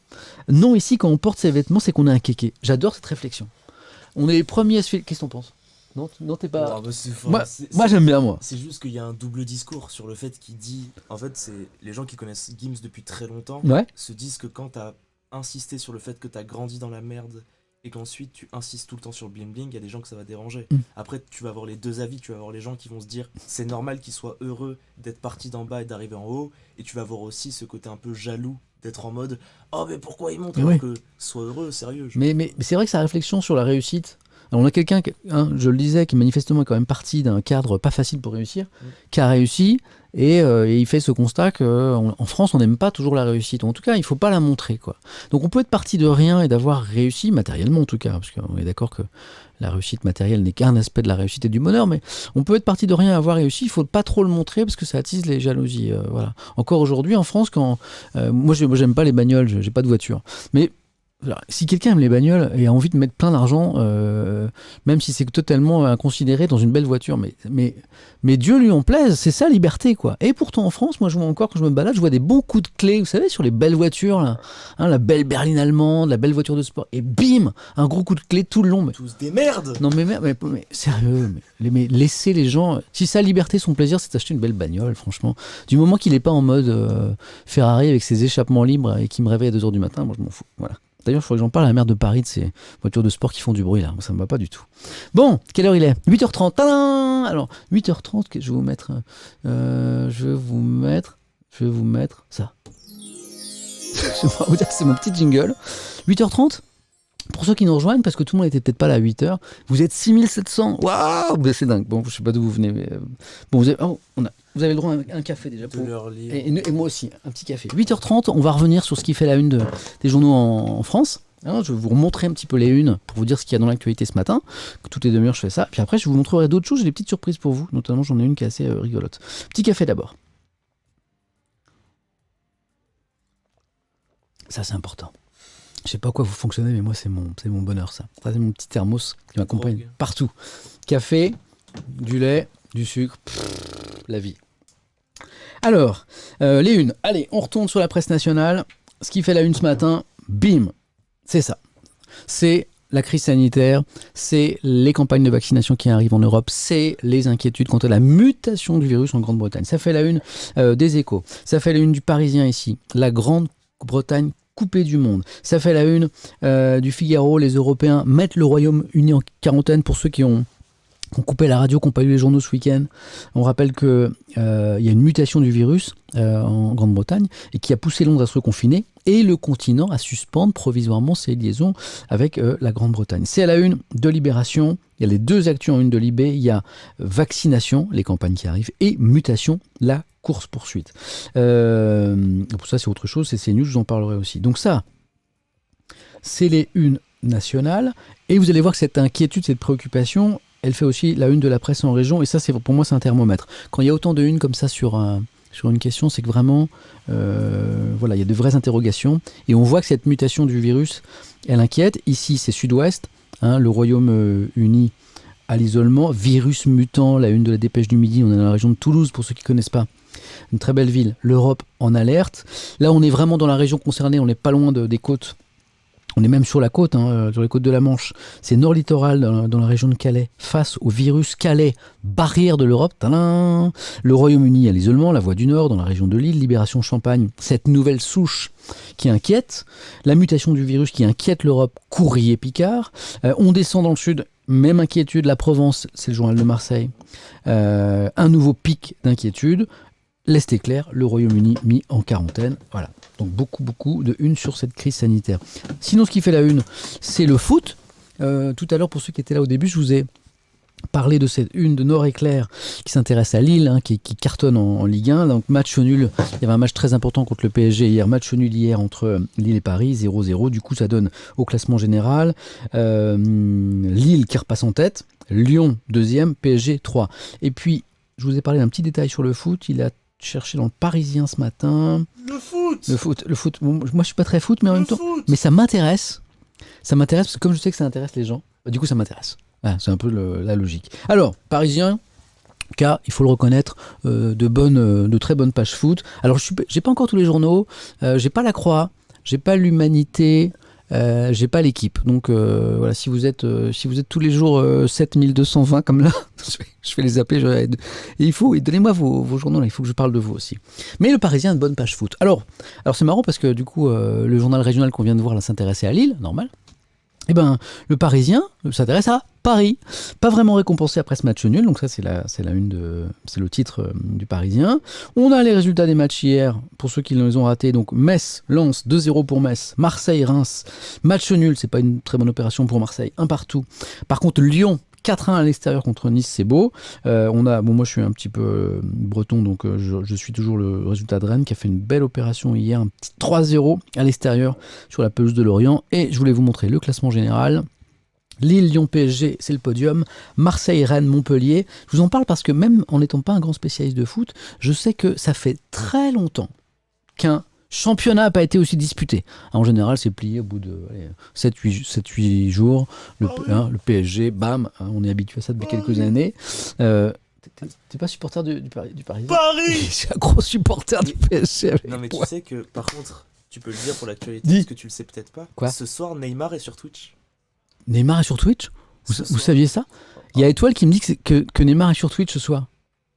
Non, ici, quand on porte ces vêtements, c'est qu'on est un kéké. J'adore cette réflexion. On est les premiers à se faire... Qu'est-ce que t'en penses? Non, t'es pas... Moi, j'aime bien, moi. C'est juste qu'il y a un double discours sur le fait qu'il dit... En fait, c'est les gens qui connaissent Gims depuis très longtemps se disent que quand t'as insisté sur le fait que t'as grandi dans la merde et qu'ensuite tu insistes tout le temps sur le bling bling, il y a des gens que ça va déranger. Après, tu vas avoir les deux avis. Tu vas avoir les gens qui vont se dire c'est normal qu'ils soient heureux d'être partis d'en bas et d'arriver en haut. Et tu vas avoir aussi ce côté un peu jaloux d'être en mode oh mais pourquoi ils montent alors que sois heureux, sérieux. Mais c'est vrai que sa réflexion sur la réussite... Alors on a quelqu'un, je le disais, qui manifestement est quand même parti d'un cadre pas facile pour réussir, qui a réussi, et il fait ce constat qu'en France, on n'aime pas toujours la réussite. Ou en tout cas, il ne faut pas la montrer, quoi. Donc on peut être parti de rien et d'avoir réussi, matériellement en tout cas, parce qu'on est d'accord que la réussite matérielle n'est qu'un aspect de la réussite et du bonheur, mais on peut être parti de rien et avoir réussi, il ne faut pas trop le montrer parce que ça attise les jalousies. Voilà. Encore aujourd'hui, en France, moi j'aime pas les bagnoles, j'ai pas de voiture, mais Alors, si quelqu'un aime les bagnoles et a envie de mettre plein d'argent, même si c'est totalement inconsidéré dans une belle voiture, mais Dieu lui en plaise, c'est ça liberté, quoi. Et pourtant en France, moi je vois encore quand je me balade, je vois des bons coups de clé, vous savez, sur les belles voitures, là, hein, la belle berline allemande, la belle voiture de sport, et bim, un gros coup de clé tout le long. Mais... Tous des merdes. Non mais sérieux, mais laissez les gens. Si sa liberté, son plaisir, c'est d'acheter une belle bagnole, franchement. Du moment qu'il n'est pas en mode Ferrari avec ses échappements libres et qu'il me réveille à 2h du matin, moi je m'en fous. Voilà. D'ailleurs, il faudrait que j'en parle à la maire de Paris de ces voitures de sport qui font du bruit là. Ça me va pas du tout. Bon, quelle heure il est ? 8h30. Tadam ! Alors, 8h30, je vais vous mettre. Je vais vous mettre ça. Je vais vous dire que c'est mon petit jingle. 8h30 ? Pour ceux qui nous rejoignent, parce que tout le monde n'était peut-être pas là à 8h, vous êtes 6700. Waouh, c'est dingue. Bon, je sais pas d'où vous venez, mais bon, vous avez le droit à un café déjà. De leur lire. Et moi aussi, un petit café. 8h30, on va revenir sur ce qui fait la une des journaux en France. Hein, je vais vous remontrer un petit peu les unes pour vous dire ce qu'il y a dans l'actualité ce matin. Toutes les demi-heures, je fais ça. Puis après, je vous montrerai d'autres choses. J'ai des petites surprises pour vous. Notamment, j'en ai une qui est assez rigolote. Petit café d'abord. Ça, c'est important. Je sais pas à quoi vous fonctionnez, mais moi, c'est mon bonheur, ça. Ça, c'est mon petit thermos qui m'accompagne Drogue. partout. Café, du lait, du sucre, la vie. Alors, les unes. Allez, on retourne sur la presse nationale. Ce qui fait la une ce matin, bim, c'est ça. C'est la crise sanitaire, c'est les campagnes de vaccination qui arrivent en Europe, c'est les inquiétudes quant à la mutation du virus en Grande-Bretagne. Ça fait la une des Échos, ça fait la une du Parisien ici. La Grande-Bretagne coupée du monde. Ça fait la une du Figaro, les Européens mettent le Royaume-Uni en quarantaine pour ceux qui ont coupé la radio, qui n'ont pas lu les journaux ce week-end. On rappelle qu'il y a une mutation du virus en Grande-Bretagne et qui a poussé Londres à se reconfiner et le continent à suspendre provisoirement ses liaisons avec la Grande-Bretagne. C'est à la une de Libération. Il y a les deux actus en une de Libé. Il y a vaccination, les campagnes qui arrivent, et mutation, la course-poursuite. Pour ça, c'est autre chose. C'est CNews, je vous en parlerai aussi. Donc ça, c'est les unes nationales. Et vous allez voir que cette inquiétude, cette préoccupation, elle fait aussi la une de la presse en région. Et ça, pour moi, c'est un thermomètre. Quand il y a autant de unes comme ça sur une question, c'est que vraiment, il y a de vraies interrogations. Et on voit que cette mutation du virus, elle inquiète. Ici, c'est Sud-Ouest, le Royaume-Uni à l'isolement. Virus mutant, la une de la Dépêche du Midi. On est dans la région de Toulouse, pour ceux qui ne connaissent pas. Une très belle ville. L'Europe en alerte. Là, on est vraiment dans la région concernée. On n'est pas loin des côtes. On est même sur la côte, sur les côtes de la Manche. C'est Nord Littoral, dans la région de Calais, face au virus Calais, barrière de l'Europe. Tadam ! Le Royaume-Uni à l'isolement, la Voie du Nord, dans la région de Lille, Libération Champagne, cette nouvelle souche qui inquiète, la mutation du virus qui inquiète l'Europe, Courrier Picard. On descend dans le sud, même inquiétude, la Provence, c'est le journal de Marseille. Un nouveau pic d'inquiétude. L'Est éclair, le Royaume-Uni mis en quarantaine. Voilà. Donc beaucoup de une sur cette crise sanitaire. Sinon, ce qui fait la une, c'est le foot. Tout à l'heure, pour ceux qui étaient là au début, je vous ai parlé de cette une de Nord Éclair qui s'intéresse à Lille, qui cartonne en Ligue 1. Donc match nul, il y avait un match très important contre le PSG hier. Match nul hier entre Lille et Paris, 0-0. Du coup, ça donne au classement général Lille qui repasse en tête, Lyon deuxième, PSG 3. Et puis, je vous ai parlé d'un petit détail sur le foot. Il a cherché dans le Parisien ce matin. Le foot. Bon, moi, je suis pas très foot, mais en même temps, mais ça m'intéresse. Ça m'intéresse parce que comme je sais que ça intéresse les gens, du coup, ça m'intéresse. Voilà, c'est un peu la logique. Alors, Parisien, car il faut le reconnaître, de très bonnes pages foot. Alors, j'ai pas encore tous les journaux. J'ai pas La Croix. J'ai pas l'Humanité. J'ai pas L'Équipe. Donc voilà, si vous êtes tous les jours 7220 comme là, je vais les appeler. Et donnez-moi vos journaux là, il faut que je parle de vous aussi. Mais le Parisien a une bonne page foot. Alors c'est marrant parce que du coup le journal régional qu'on vient de voir là s'intéressait à Lille, normal. Eh ben le Parisien s'intéresse à Paris, pas vraiment récompensé après ce match nul, donc ça c'est le titre du Parisien. On a les résultats des matchs hier, pour ceux qui les ont ratés, donc Metz, Lens, 2-0 pour Metz, Marseille, Reims, match nul, c'est pas une très bonne opération pour Marseille, 1 partout. Par contre Lyon, 4-1 à l'extérieur contre Nice, c'est beau. Moi je suis un petit peu breton, donc je suis toujours le résultat de Rennes qui a fait une belle opération hier, un petit 3-0 à l'extérieur sur la pelouse de Lorient. Et je voulais vous montrer le classement général. Lille, Lyon, PSG, c'est le podium. Marseille, Rennes, Montpellier. Je vous en parle parce que même en n'étant pas un grand spécialiste de foot, je sais que ça fait très longtemps qu'un championnat n'a pas été aussi disputé. En général, c'est plié au bout de 7-8 jours. Le PSG, bam, on est habitué à ça depuis quelques années. T'es pas supporter du Paris Paris. Je suis un gros supporter du PSG. Non mais tu sais que par contre, tu peux le dire pour l'actualité Dis. parce que tu le sais peut-être pas. Quoi ? Ce soir, Neymar est sur Twitch. Neymar est sur Twitch ? Vous Ce soir. saviez ça ? Il y a Étoile qui me dit que Neymar est sur Twitch ce soir.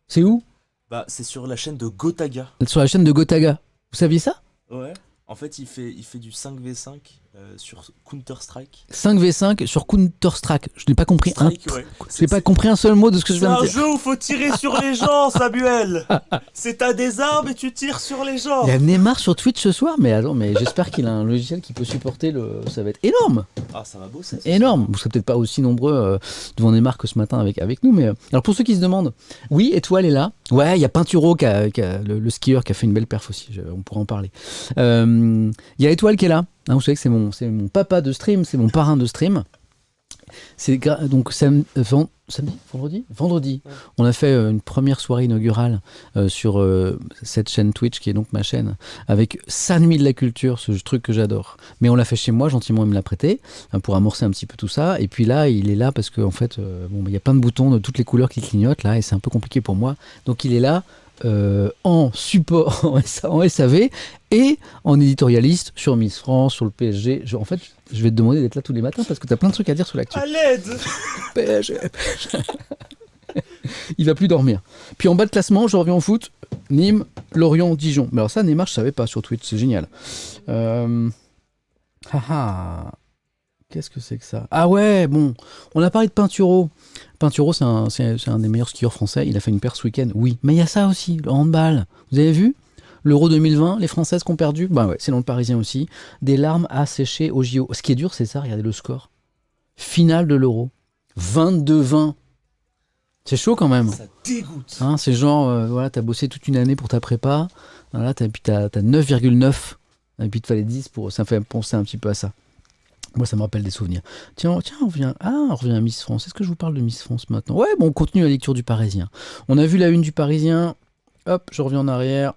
C'est où ? Bah, c'est sur la chaîne de Gotaga. Sur la chaîne de Gotaga. Vous saviez ça ? Ouais. En fait, il fait du 5v5 sur Counter-Strike. 5v5 sur Counter-Strike. Je n'ai pas compris Strike, ouais. Je n'ai pas compris un seul mot de ce que je C'est viens de un dire. jeu où faut tirer sur les gens, Samuel. C'est t'as des armes et tu tires sur les gens. Il y a Neymar sur Twitch ce soir, mais attends, mais j'espère qu'il a un logiciel qui peut supporter le. Ça va être énorme, Ah, ça va bosser. énorme. Vous serez peut-être pas aussi nombreux devant Neymar que ce matin avec nous, mais alors pour ceux qui se demandent, oui, Étoile est là. Ouais, il y a Pinturo le skieur qui a fait une belle perf aussi. On pourra en parler. Il y a Étoile qui est là. Hein, vous savez que c'est mon papa de stream, c'est mon parrain de stream. Donc vendredi, Ouais. on a fait une première soirée inaugurale sur cette chaîne Twitch qui est donc ma chaîne, avec sa nuit de la culture, ce truc que j'adore. Mais on l'a fait chez moi, gentiment il me l'a prêté pour amorcer un petit peu tout ça. Et puis là, il est là parce qu'en fait, il y a plein de boutons de toutes les couleurs qui clignotent là, et c'est un peu compliqué pour moi. Donc il est là. En support en SAV et en éditorialiste sur Miss France, sur le PSG. En fait, je vais te demander d'être là tous les matins parce que tu as plein de trucs à dire sur l'actu. À l'aide. PSG. Il va plus dormir. Puis en bas de classement, je reviens au foot. Nîmes, Lorient, Dijon. Mais alors ça, Neymar, je savais pas sur Twitch, c'est génial. Qu'est-ce que c'est que ça ? Ah ouais, bon, on a parlé de Pinturo. Pinturo, c'est un des meilleurs skieurs français. Il a fait une paire ce week-end, oui. Mais il y a ça aussi, le handball. Vous avez vu ? L'Euro 2020, les Françaises qui ont perdu, bah ouais, c'est dans le Parisien aussi. Des larmes à sécher au JO. Ce qui est dur, c'est ça, regardez le score. Finale de l'Euro. 22-20. C'est chaud quand même. Ça dégoûte. Hein, c'est genre, voilà, t'as bossé toute une année pour ta prépa. Voilà, puis t'as 9,9. Et puis il te fallait 10 pour. Ça me fait penser un petit peu à ça. Moi, ça me rappelle des souvenirs. Tiens, on revient à Miss France. Est-ce que je vous parle de Miss France maintenant ? Ouais, bon, on continue la lecture du Parisien. On a vu la une du Parisien. Hop, je reviens en arrière.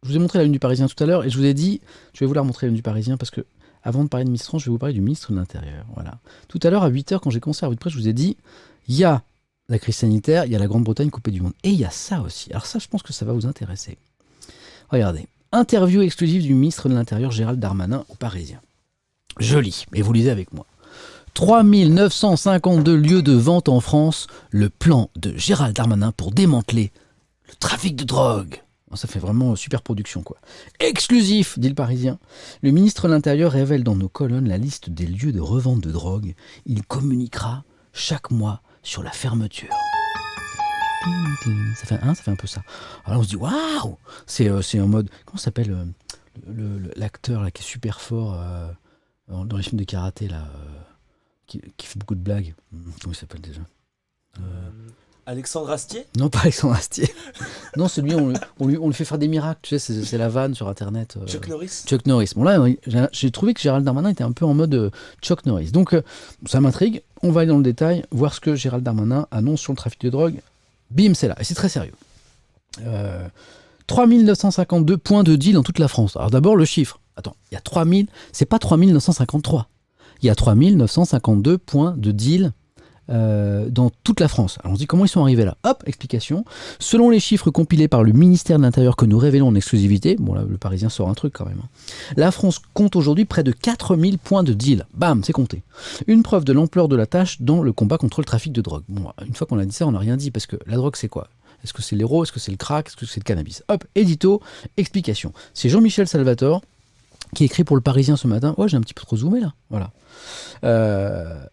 Je vous ai montré la une du Parisien tout à l'heure et je vous ai dit, je vais vous la remontrer la une du Parisien parce que avant de parler de Miss France, je vais vous parler du ministre de l'Intérieur. Voilà. Tout à l'heure, à 8h, quand j'ai commencé la revue de presse, je vous ai dit, il y a la crise sanitaire, il y a la Grande-Bretagne coupée du monde. Et il y a ça aussi. Alors ça, je pense que ça va vous intéresser. Regardez. Interview exclusive du ministre de l'Intérieur Gérald Darmanin au Parisien. Je lis, et vous lisez avec moi. 3952 lieux de vente en France, le plan de Gérald Darmanin pour démanteler le trafic de drogue. Ça fait vraiment super production, quoi. Exclusif, dit le Parisien. Le ministre de l'Intérieur révèle dans nos colonnes la liste des lieux de revente de drogue. Il communiquera chaque mois sur la fermeture. Ça fait un peu ça. Alors on se dit waouh, c'est en mode, comment s'appelle l'acteur là qui est super fort dans les films de karaté là, qui fait beaucoup de blagues. Comment il s'appelle déjà Alexandre Astier. Non, pas Alexandre Astier. Non, celui on lui fait faire des miracles. Tu sais, c'est la vanne sur internet. Chuck Norris. Chuck Norris. Bon là, j'ai trouvé que Gérald Darmanin était un peu en mode Chuck Norris. Donc ça m'intrigue. On va aller dans le détail, voir ce que Gérald Darmanin annonce sur le trafic de drogue. Bim, c'est là. Et c'est très sérieux. 3952 points de deal dans toute la France. Alors d'abord, le chiffre. Attends, il y a 3000, c'est pas 3953. Il y a 3952 points de deal dans toute la France. Alors on se dit comment ils sont arrivés là. Hop, explication. Selon les chiffres compilés par le ministère de l'Intérieur que nous révélons en exclusivité, bon là, le Parisien sort un truc quand même. La France compte aujourd'hui près de 4000 points de deal. Bam, c'est compté. Une preuve de l'ampleur de la tâche dans le combat contre le trafic de drogue. Bon, une fois qu'on a dit ça, on n'a rien dit parce que la drogue c'est quoi ? Est-ce que c'est l'héros ? Est-ce que c'est le crack ? Est-ce que c'est le cannabis ? Hop, édito, explication. C'est Jean-Michel Salvatore qui écrit pour le Parisien ce matin. Ouais, j'ai un petit peu trop zoomé là. Voilà.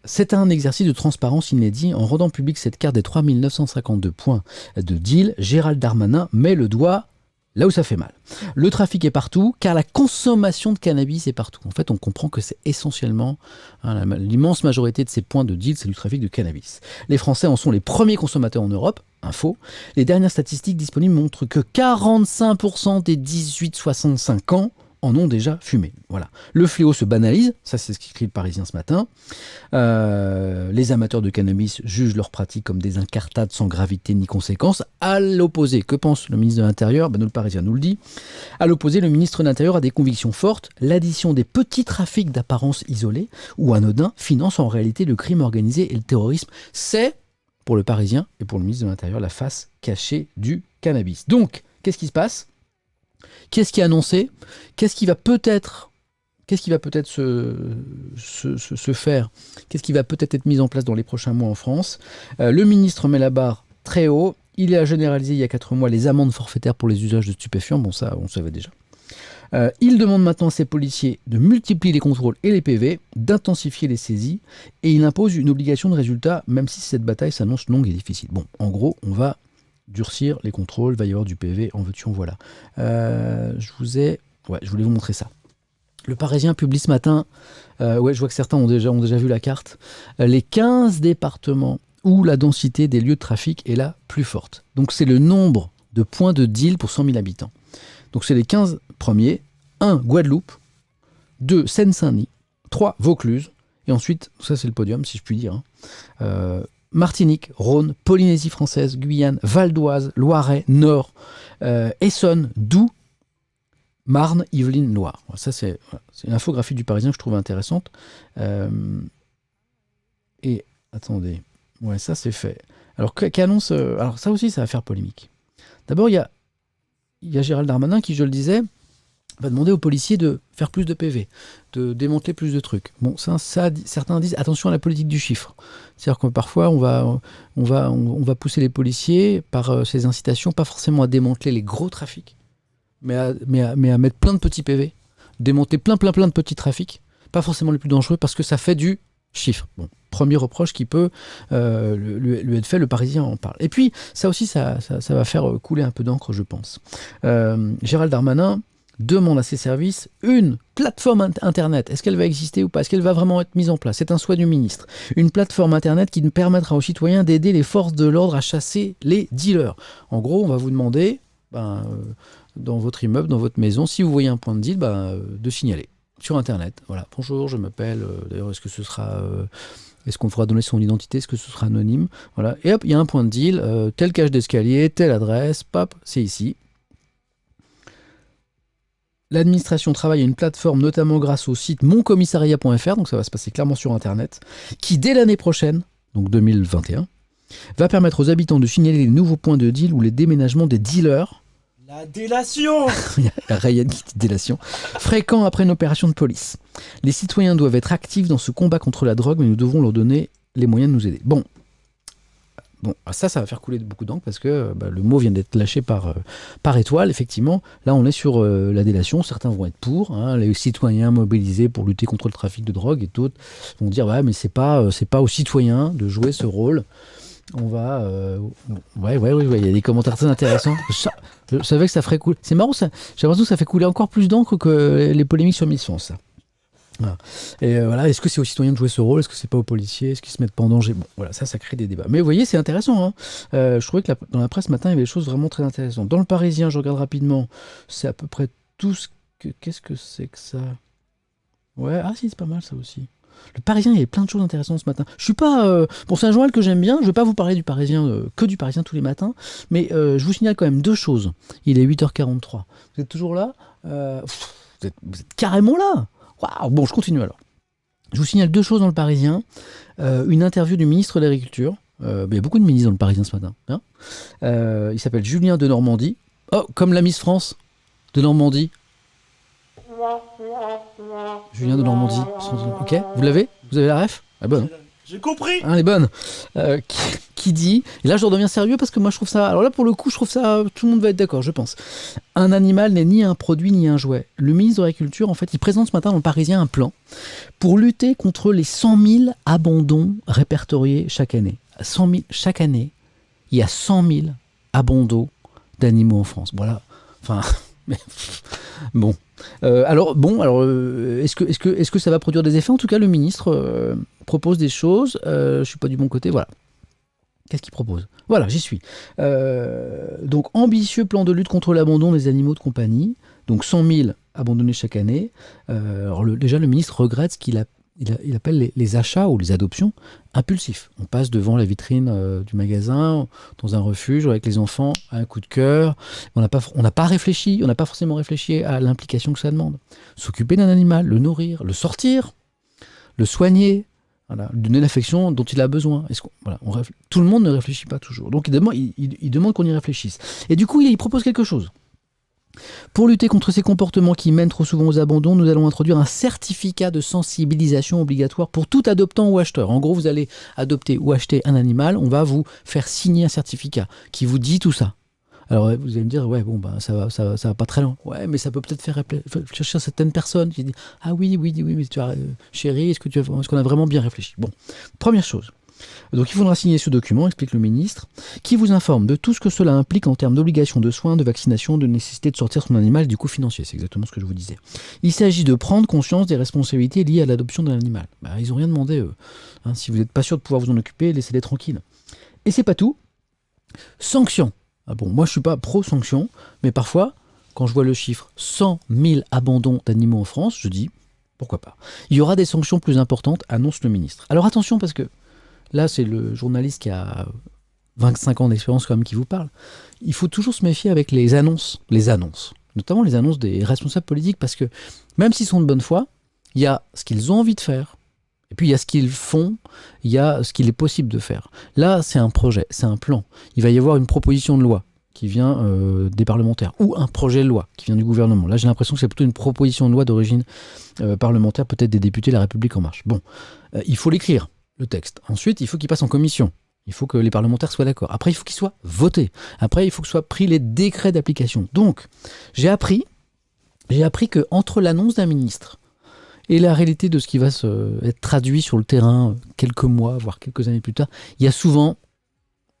C'est un exercice de transparence inédit. En rendant public cette carte des 3952 points de deal, Gérald Darmanin met le doigt là où ça fait mal. Le trafic est partout, car la consommation de cannabis est partout. En fait, on comprend que c'est essentiellement, l'immense majorité de ces points de deal, c'est du trafic de cannabis. Les Français en sont les premiers consommateurs en Europe. Info. Les dernières statistiques disponibles montrent que 45% des 18-65 ans en ont déjà fumé. Voilà. Le fléau se banalise, ça c'est ce qu'écrit le Parisien ce matin. Les amateurs de cannabis jugent leur pratique comme des incartades sans gravité ni conséquence. À l'opposé, que pense le ministre de l'Intérieur ? Nous, le Parisien nous le dit. À l'opposé, le ministre de l'Intérieur a des convictions fortes. L'addition des petits trafics d'apparence isolée ou anodins finance en réalité le crime organisé et le terrorisme. C'est, pour le Parisien et pour le ministre de l'Intérieur, la face cachée du cannabis. Donc, qu'est-ce qui se passe ? Qu'est-ce qui est annoncé ? Qu'est-ce qui va peut-être se faire ? Qu'est-ce qui va peut-être être mis en place dans les prochains mois en France ? Le ministre met la barre très haut. Il a généralisé il y a 4 mois les amendes forfaitaires pour les usages de stupéfiants. Bon, ça, on le savait déjà. Il demande maintenant à ses policiers de multiplier les contrôles et les PV, d'intensifier les saisies, et il impose une obligation de résultat, même si cette bataille s'annonce longue et difficile. Bon, en gros, on va durcir les contrôles, il va y avoir du PV, en veux-tu, en voilà. Je voulais vous montrer ça. Le Parisien publie ce matin, je vois que certains ont déjà vu la carte, les 15 départements où la densité des lieux de trafic est la plus forte. Donc c'est le nombre de points de deal pour 100 000 habitants. Donc c'est les 15 premiers. 1, Guadeloupe. 2, Seine-Saint-Denis. 3, Vaucluse. Et ensuite, ça c'est le podium si je puis dire, Martinique, Rhône, Polynésie française, Guyane, Val d'Oise, Loiret, Nord, Essonne, Doubs, Marne, Yvelines, Loire. Ça, c'est une infographie du Parisien que je trouve intéressante. Et attendez, ça c'est fait. Alors, qu'annonce. Alors, ça aussi, ça va faire polémique. D'abord, il y a Gérald Darmanin qui, je le disais, va demander aux policiers de faire plus de PV, de démanteler plus de trucs. Bon, ça certains disent attention à la politique du chiffre. C'est-à-dire que parfois, on va pousser les policiers par ces incitations, pas forcément à démanteler les gros trafics, mais à mettre plein de petits PV, démonter plein de petits trafics, pas forcément les plus dangereux, parce que ça fait du chiffre. Bon, premier reproche qui peut lui être fait, le Parisien en parle. Et puis, ça aussi, ça va faire couler un peu d'encre, je pense. Gérald Darmanin demande à ses services une plateforme Internet. Est-ce qu'elle va exister ou pas ? Est-ce qu'elle va vraiment être mise en place ? C'est un souhait du ministre. Une plateforme Internet qui permettra aux citoyens d'aider les forces de l'ordre à chasser les dealers. En gros, on va vous demander, dans votre immeuble, dans votre maison, si vous voyez un point de deal, de signaler sur Internet. Voilà. Bonjour, je m'appelle. D'ailleurs, est-ce qu'on fera donner son identité ? Est-ce que ce sera anonyme ? Voilà. Et hop, il y a un point de deal, telle cage d'escalier, telle adresse, pop, c'est ici. L'administration travaille à une plateforme, notamment grâce au site moncommissariat.fr, donc ça va se passer clairement sur Internet, qui dès l'année prochaine, donc 2021, va permettre aux habitants de signaler les nouveaux points de deal ou les déménagements des dealers. La délation. Il y a Ryan qui dit délation. Fréquent après une opération de police. Les citoyens doivent être actifs dans ce combat contre la drogue, mais nous devons leur donner les moyens de nous aider. Bon, ça va faire couler beaucoup d'encre parce que le mot vient d'être lâché par étoile, effectivement. Là, on est sur la délation. Certains vont être pour, les citoyens mobilisés pour lutter contre le trafic de drogue, et d'autres vont dire mais c'est pas aux citoyens de jouer ce rôle. On va... il y a des commentaires très intéressants. Je savais que ça ferait couler... C'est marrant, ça. J'ai l'impression que ça fait couler encore plus d'encre que les polémiques sur Miss France, ça. Voilà. Et est-ce que c'est aux citoyens de jouer ce rôle ? Est-ce que c'est pas aux policiers ? Est-ce qu'ils se mettent pas en danger ? Bon, voilà, ça crée des débats. Mais vous voyez, c'est intéressant. Je trouvais que dans la presse ce matin, il y avait des choses vraiment très intéressantes. Dans le Parisien, je regarde rapidement, c'est à peu près tout ce que... Qu'est-ce que c'est que ça ? Si, c'est pas mal ça aussi. Le Parisien, il y avait plein de choses intéressantes ce matin. Je suis pas... pour Saint-Joël que j'aime bien, je vais pas vous parler du Parisien, que du Parisien tous les matins, mais je vous signale quand même 2 choses. Il est 8h43. Vous êtes toujours là ? Vous êtes carrément là. Waouh. Bon, je continue alors. Je vous signale 2 choses dans le Parisien. Une interview du ministre de l'Agriculture. Il y a beaucoup de ministres dans le Parisien ce matin. Il s'appelle Julien de Normandie. Oh, comme la Miss France de Normandie. Julien de Normandie. Ok, vous l'avez ? Vous avez la ref ? Ah bonne. J'ai compris. Elle est bonne. Qui dit, et là je redeviens sérieux parce que moi je trouve ça, alors là pour le coup je trouve ça, tout le monde va être d'accord je pense, un animal n'est ni un produit ni un jouet. Le ministre de l'Agriculture en fait il présente ce matin dans le Parisien un plan pour lutter contre les 100 000 abandons répertoriés chaque année. 100 000, chaque année il y a 100 000 abandons d'animaux en France. Voilà, enfin bon. Est-ce que ça va produire des effets ? En tout cas, le ministre propose des choses. Je suis pas du bon côté, voilà. Qu'est-ce qu'il propose ? Voilà, j'y suis. Donc, ambitieux plan de lutte contre l'abandon des animaux de compagnie. Donc, 100 000 abandonnés chaque année. Alors déjà, le ministre regrette ce qu'il appelle les achats ou les adoptions impulsifs. On passe devant la vitrine du magasin, dans un refuge avec les enfants, à un coup de cœur. On n'a pas forcément réfléchi à l'implication que ça demande. S'occuper d'un animal, le nourrir, le sortir, le soigner, voilà, lui donner l'affection dont il a besoin. Tout le monde ne réfléchit pas toujours. Donc il demande qu'on y réfléchisse. Et du coup, il propose quelque chose. Pour lutter contre ces comportements qui mènent trop souvent aux abandons, nous allons introduire un certificat de sensibilisation obligatoire pour tout adoptant ou acheteur. En gros, vous allez adopter ou acheter un animal, on va vous faire signer un certificat qui vous dit tout ça. Alors vous allez me dire, ouais, bon, ça va pas très loin. Ouais, mais ça peut peut-être faire réfléchir certaines personnes qui disent, ah oui, mais tu as, chérie, est-ce qu'on a vraiment bien réfléchi? Bon, première chose. Donc il faudra signer ce document, explique le ministre, qui vous informe de tout ce que cela implique en termes d'obligation de soins, de vaccination, de nécessité de sortir son animal et du coût financier. C'est exactement ce que je vous disais. Il s'agit de prendre conscience des responsabilités liées à l'adoption d'un animal. Ils n'ont rien demandé, eux. Si vous n'êtes pas sûr de pouvoir vous en occuper, laissez-les tranquilles. Et c'est pas tout. Sanction. Moi je suis pas pro-sanction, mais parfois, quand je vois le chiffre 100 000 abandons d'animaux en France, je dis, pourquoi pas. Il y aura des sanctions plus importantes, annonce le ministre. Alors attention, parce que là, c'est le journaliste qui a 25 ans d'expérience quand même qui vous parle. Il faut toujours se méfier avec les annonces, notamment les annonces des responsables politiques, parce que même s'ils sont de bonne foi, il y a ce qu'ils ont envie de faire, et puis il y a ce qu'ils font, il y a ce qu'il est possible de faire. Là, c'est un projet, c'est un plan. Il va y avoir une proposition de loi qui vient des parlementaires, ou un projet de loi qui vient du gouvernement. Là, j'ai l'impression que c'est plutôt une proposition de loi d'origine parlementaire, peut-être des députés La République En Marche. Bon, il faut l'écrire, le texte. Ensuite, il faut qu'il passe en commission. Il faut que les parlementaires soient d'accord. Après, il faut qu'il soit voté. Après, il faut que soient pris les décrets d'application. Donc, j'ai appris que entre l'annonce d'un ministre et la réalité de ce qui va être traduit sur le terrain quelques mois, voire quelques années plus tard, il y a souvent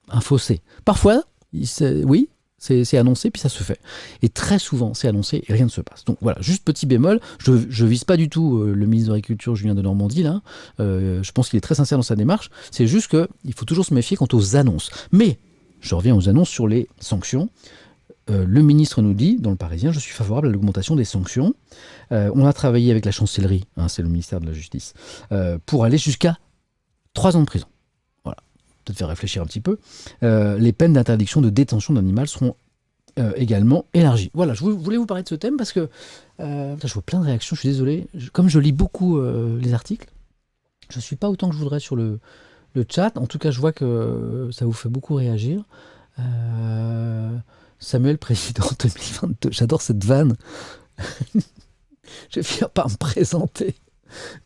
un fossé. Parfois, oui, c'est annoncé, puis ça se fait. Et très souvent, c'est annoncé et rien ne se passe. Donc voilà, juste petit bémol, je vise pas du tout le ministre de l'Agriculture, Julien Denormandie, là. Je pense qu'il est très sincère dans sa démarche. C'est juste qu'il faut toujours se méfier quant aux annonces. Mais, je reviens aux annonces sur les sanctions. Le ministre nous dit, dans le Parisien, je suis favorable à l'augmentation des sanctions. On a travaillé avec la chancellerie, c'est le ministère de la Justice, pour aller jusqu'à 3 ans de prison. Voilà, peut-être faire réfléchir un petit peu. Les peines d'interdiction de détention d'animal seront également élargies. Voilà, je voulais vous parler de ce thème parce que je vois plein de réactions, je suis désolé. Comme je lis beaucoup les articles, je ne suis pas autant que je voudrais sur le chat. En tout cas, je vois que ça vous fait beaucoup réagir. Samuel, président 2022. J'adore cette vanne. Je vais finir par me présenter.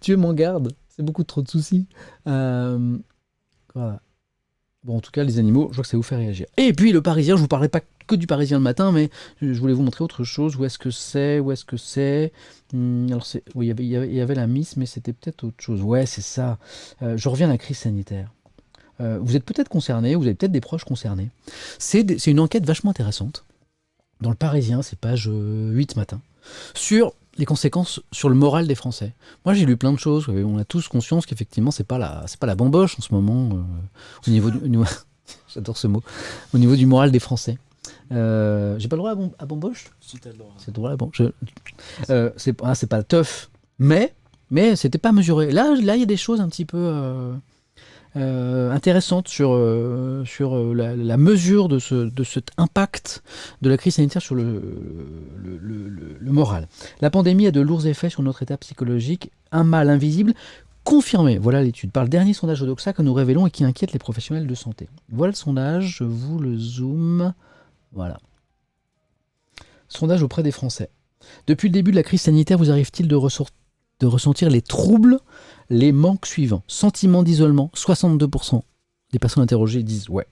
Dieu m'en garde. C'est beaucoup trop de soucis. Voilà. Bon, en tout cas, les animaux, je vois que ça vous fait réagir. Et puis, le Parisien, je ne vous parlais pas que du Parisien le matin, mais je voulais vous montrer autre chose. Où est-ce que c'est Alors, oui, il y avait la Miss, mais c'était peut-être autre chose. Ouais, c'est ça. Je reviens à la crise sanitaire. Vous êtes peut-être concernés, vous avez peut-être des proches concernés. C'est une enquête vachement intéressante. Dans le Parisien, c'est page 8 matin, sur les conséquences sur le moral des Français. Moi, j'ai lu plein de choses. On a tous conscience qu'effectivement, c'est pas la bamboche en ce moment au niveau j'adore ce mot. Au niveau du moral des Français. J'ai pas le droit à bamboche ? Si t'as le droit. C'est le droit à bamboche. C'est pas tough, mais c'était pas mesuré. Là, il y a des choses un petit peu intéressante sur la mesure de cet impact de la crise sanitaire sur le moral. La pandémie a de lourds effets sur notre état psychologique, un mal invisible confirmé, voilà l'étude, par le dernier sondage Odoxa que nous révélons et qui inquiète les professionnels de santé. Voilà le sondage, je vous le zoome, voilà. Sondage auprès des Français. Depuis le début de la crise sanitaire, vous arrive-t-il de ressentir les troubles, les manques suivants? Sentiment d'isolement, 62% des personnes interrogées disent ouais.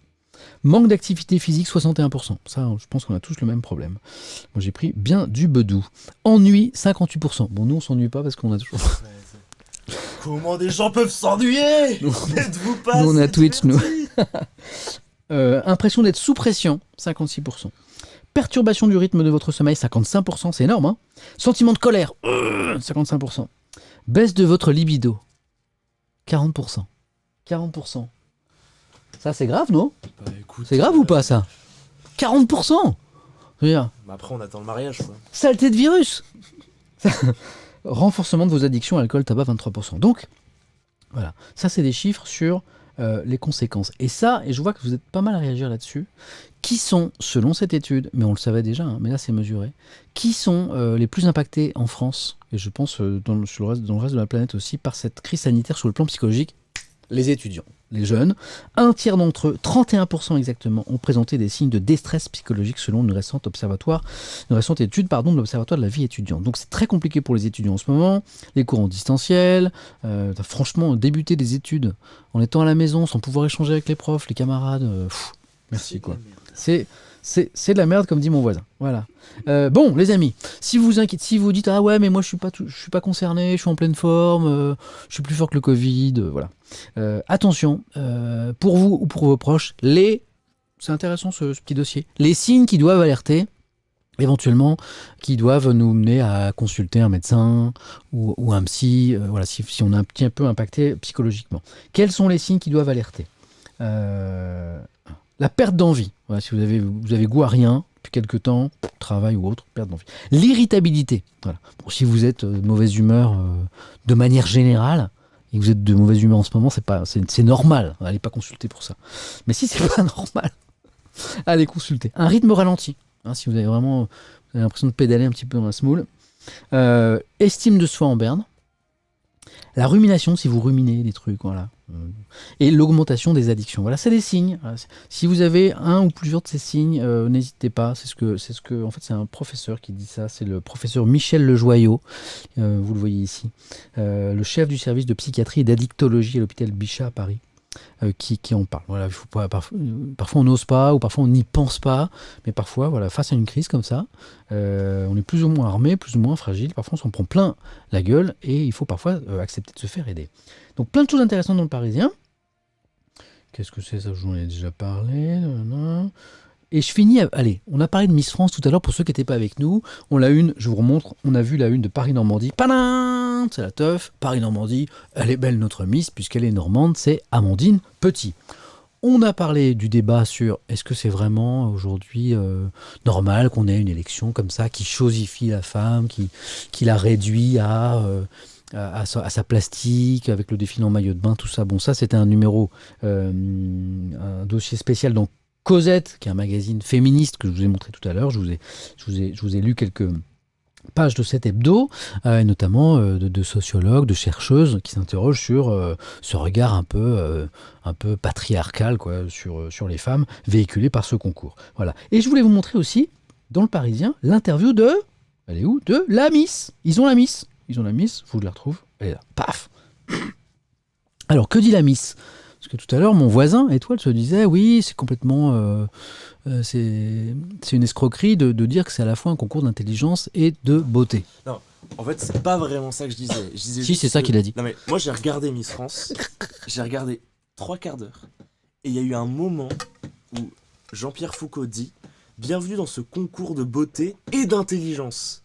Manque d'activité physique, 61%. Ça, je pense qu'on a tous le même problème. Moi, j'ai pris bien du bedou. Ennui, 58%. Bon, nous, on s'ennuie pas parce qu'on a toujours... Comment des gens peuvent s'ennuyer? N'êtes-vous pas? Nous, on a Twitch, nous. Impression d'être sous pression, 56%. Perturbation du rythme de votre sommeil, 55%. C'est énorme, hein? Sentiment de colère, 55%. Baisse de votre libido, 40%. 40%. Ça, c'est grave, non? Bah, écoute, c'est grave ou pas, ça? 40%. Je veux dire, après, on attend le mariage, quoi. saleté de virus. Renforcement de vos addictions à l'alcool, tabac, 23%. Donc, voilà. Ça, c'est des chiffres sur les conséquences. Et ça, et je vois que vous êtes pas mal à réagir là-dessus, qui sont, selon cette étude, mais on le savait déjà, hein, mais là c'est mesuré, qui sont les plus impactés en France, et je pense dans le reste de la planète aussi, par cette crise sanitaire sur le plan psychologique? Les étudiants, les jeunes. Un tiers d'entre eux, 31% exactement, ont présenté des signes de détresse psychologique selon une récente étude de l'Observatoire de la vie étudiante. Donc c'est très compliqué pour les étudiants en ce moment. Les cours en distanciel, franchement, débuter des études en étant à la maison, sans pouvoir échanger avec les profs, les camarades, merci quoi. C'est de la merde, comme dit mon voisin. Voilà. Bon, les amis, si vous inquiétez, si vous dites ah ouais, mais moi je suis pas concerné, je suis en pleine forme, je suis plus fort que le Covid, voilà. Attention, pour vous ou pour vos proches, c'est intéressant ce petit dossier. Les signes qui doivent alerter, éventuellement, qui doivent nous mener à consulter un médecin ou un psy, voilà, si on est un petit peu impacté psychologiquement. Quels sont les signes qui doivent alerter? La perte d'envie. Voilà, si vous avez goût à rien depuis quelques temps, travail ou autre, perte d'envie. L'irritabilité. Voilà. Bon, si vous êtes de mauvaise humeur de manière générale, et que vous êtes de mauvaise humeur en ce moment, c'est normal. Allez pas consulter pour ça. Mais si c'est pas normal, allez consulter. Un rythme ralenti. Hein, si vous avez l'impression de pédaler un petit peu dans la semoule. Estime de soi en berne. La rumination, si vous ruminez des trucs, voilà. Et l'augmentation des addictions. Voilà, c'est des signes. Voilà. Si vous avez un ou plusieurs de ces signes, n'hésitez pas. En fait, c'est un professeur qui dit ça. C'est le professeur Michel Lejoyau. Vous le voyez ici. Le chef du service de psychiatrie et d'addictologie à l'hôpital Bichat à Paris. Qui en parle. Voilà, il faut pas, parfois on n'ose pas, ou parfois on n'y pense pas, mais parfois, voilà, face à une crise comme ça, on est plus ou moins armé, plus ou moins fragile, parfois on s'en prend plein la gueule, et il faut parfois accepter de se faire aider. Donc plein de choses intéressantes dans le Parisien. Qu'est-ce que c'est ça? J'en ai déjà parlé. Et je finis, allez, on a parlé de Miss France tout à l'heure, pour ceux qui n'étaient pas avec nous, je vous remontre, on a vu la une de Paris-Normandie, padin, c'est la teuf, Paris-Normandie, elle est belle notre Miss, puisqu'elle est normande, c'est Amandine Petit. On a parlé du débat sur est-ce que c'est vraiment aujourd'hui normal qu'on ait une élection comme ça, qui chosifie la femme, qui la réduit à sa plastique, avec le défilé en maillot de bain, tout ça. Bon, ça c'était un numéro, un dossier spécial dans Cosette, qui est un magazine féministe que je vous ai montré tout à l'heure. Je vous ai lu quelques pages de cet hebdo, et notamment de sociologues, de chercheuses qui s'interrogent sur ce regard un peu patriarcal quoi, sur les femmes véhiculé par ce concours. Voilà. Et je voulais vous montrer aussi, dans le Parisien, l'interview elle est où? De la Miss. Ils ont la Miss, je vous la retrouve, elle est là, paf. Alors, que dit la Miss? Parce que tout à l'heure, mon voisin, Étoile, se disait, oui, c'est complètement... c'est une escroquerie de dire que c'est à la fois un concours d'intelligence et de beauté. Non, en fait, c'est pas vraiment ça que je disais. Si, c'est ça qu'il a dit. Non mais, moi j'ai regardé Miss France, j'ai regardé 3 quarts d'heure, et il y a eu un moment où Jean-Pierre Foucault dit « Bienvenue dans ce concours de beauté et d'intelligence ».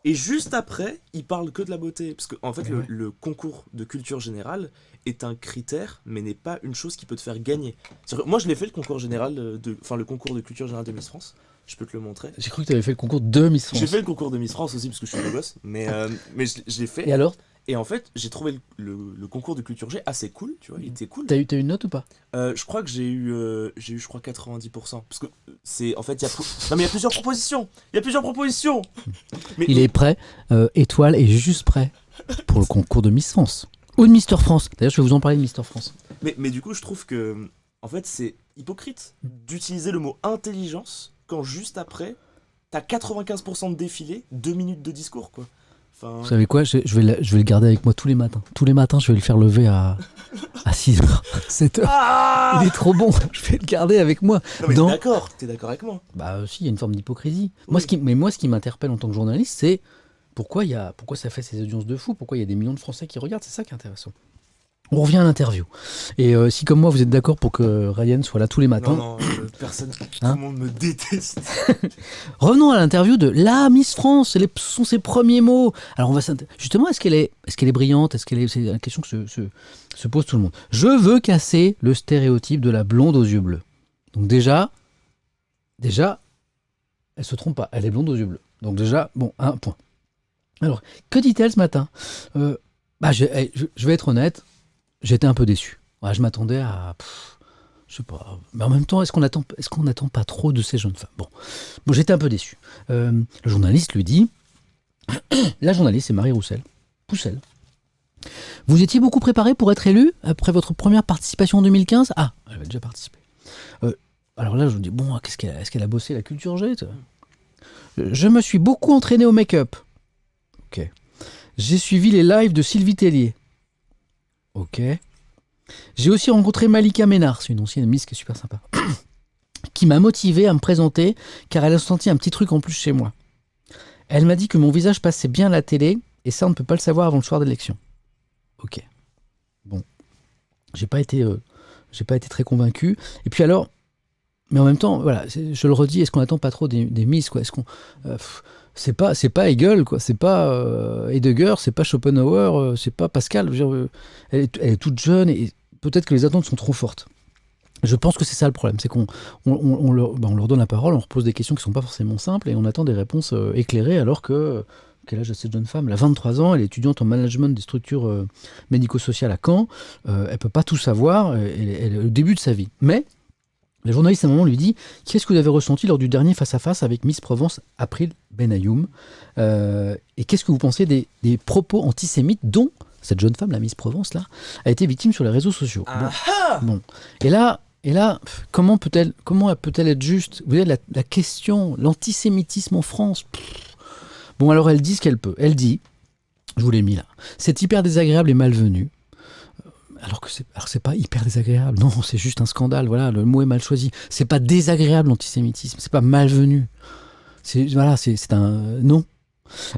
Et juste après, il parle que de la beauté. Parce qu'en fait, le concours de culture générale est un critère, mais n'est pas une chose qui peut te faire gagner. Moi, je l'ai fait, le concours le concours de culture générale de Miss France. Je peux te le montrer. J'ai cru que tu avais fait le concours de Miss France. J'ai fait le concours de Miss France aussi, parce que je suis beau gosse. Mais je l'ai fait. Et alors? Et en fait, j'ai trouvé le concours de culture G assez cool, tu vois, il était cool. T'as eu une note ou pas? Je crois que j'ai eu, je crois, 90%. Parce que c'est, en fait, non mais il y a plusieurs propositions. Mais, il est prêt, Étoile est juste prêt pour le concours de Miss France. Ou de Mister France. D'ailleurs, je vais vous en parler de Mister France. Mais du coup, je trouve que, en fait, c'est hypocrite d'utiliser le mot intelligence quand juste après, t'as 95% de défilé, 2 minutes de discours, quoi. Enfin... Vous savez quoi, je vais le garder avec moi tous les matins. Tous les matins, je vais le faire lever à 6h, 7h. Il est trop bon, je vais le garder avec moi. Non, mais t'es d'accord avec moi? Bah si, il y a une forme d'hypocrisie. Oui. Moi, ce qui m'interpelle en tant que journaliste, c'est pourquoi ça fait ces audiences de fou, pourquoi il y a des millions de Français qui regardent, c'est ça qui est intéressant. On revient à l'interview. Et si comme moi vous êtes d'accord pour que Ryan soit là tous les matins... Non, personne, tout le monde me déteste. Revenons à l'interview de la Miss France, ce sont ses premiers mots. Alors on va justement, est-ce qu'elle est brillante? C'est la question que se pose tout le monde. Je veux casser le stéréotype de la blonde aux yeux bleus. Donc déjà, elle se trompe pas, elle est blonde aux yeux bleus. Donc déjà, bon, un point. Alors, que dit-elle ce matin ? Je vais être honnête, j'étais un peu déçu. Ouais, je m'attendais à... je sais pas. Mais en même temps, est-ce qu'on n'attend pas trop de ces jeunes femmes ? Bon, j'étais un peu déçu. Le journaliste lui dit... La journaliste, c'est Marie Poussel. Vous étiez beaucoup préparé pour être élu après votre première participation en 2015 ? Ah, elle avait déjà participé. Alors là, je me dis, bon, est-ce qu'elle a bossé la culture G ? Je me suis beaucoup entraîné au make-up. Ok. J'ai suivi les lives de Sylvie Tellier. Ok. J'ai aussi rencontré Malika Ménard, c'est une ancienne Miss qui est super sympa, qui m'a motivé à me présenter car elle a senti un petit truc en plus chez moi. Elle m'a dit que mon visage passait bien à la télé et ça on ne peut pas le savoir avant le soir d'élection. Ok. Bon. J'ai pas été très convaincu. Et puis alors, mais en même temps, voilà, je le redis, est-ce qu'on attend pas trop des Miss, quoi ? Est-ce qu'on c'est pas Hegel, quoi. C'est pas Heidegger, c'est pas Schopenhauer, c'est pas Pascal. Je veux dire, elle est toute jeune et peut-être que les attentes sont trop fortes. Je pense que c'est ça le problème, c'est qu'on leur donne la parole, on leur pose des questions qui sont pas forcément simples et on attend des réponses éclairées alors que quel âge a cette jeune femme ? Elle a 23 ans, elle est étudiante en management des structures médico-sociales à Caen. Elle peut pas tout savoir, elle est au début de sa vie. Mais la journaliste à un moment lui dit « Qu'est-ce que vous avez ressenti lors du dernier face-à-face avec Miss Provence, April Benayoum et qu'est-ce que vous pensez des propos antisémites dont cette jeune femme, la Miss Provence, là, a été victime sur les réseaux sociaux ?» Bon. Et là, comment peut-elle être juste ? Vous voyez, la question, l'antisémitisme en France. Bon, alors elle dit ce qu'elle peut. Elle dit, je vous l'ai mis là, c'est hyper désagréable et malvenu. Alors que c'est pas hyper désagréable. Non, c'est juste un scandale. Voilà, le mot est mal choisi. C'est pas désagréable l'antisémitisme. C'est pas malvenu. C'est un non.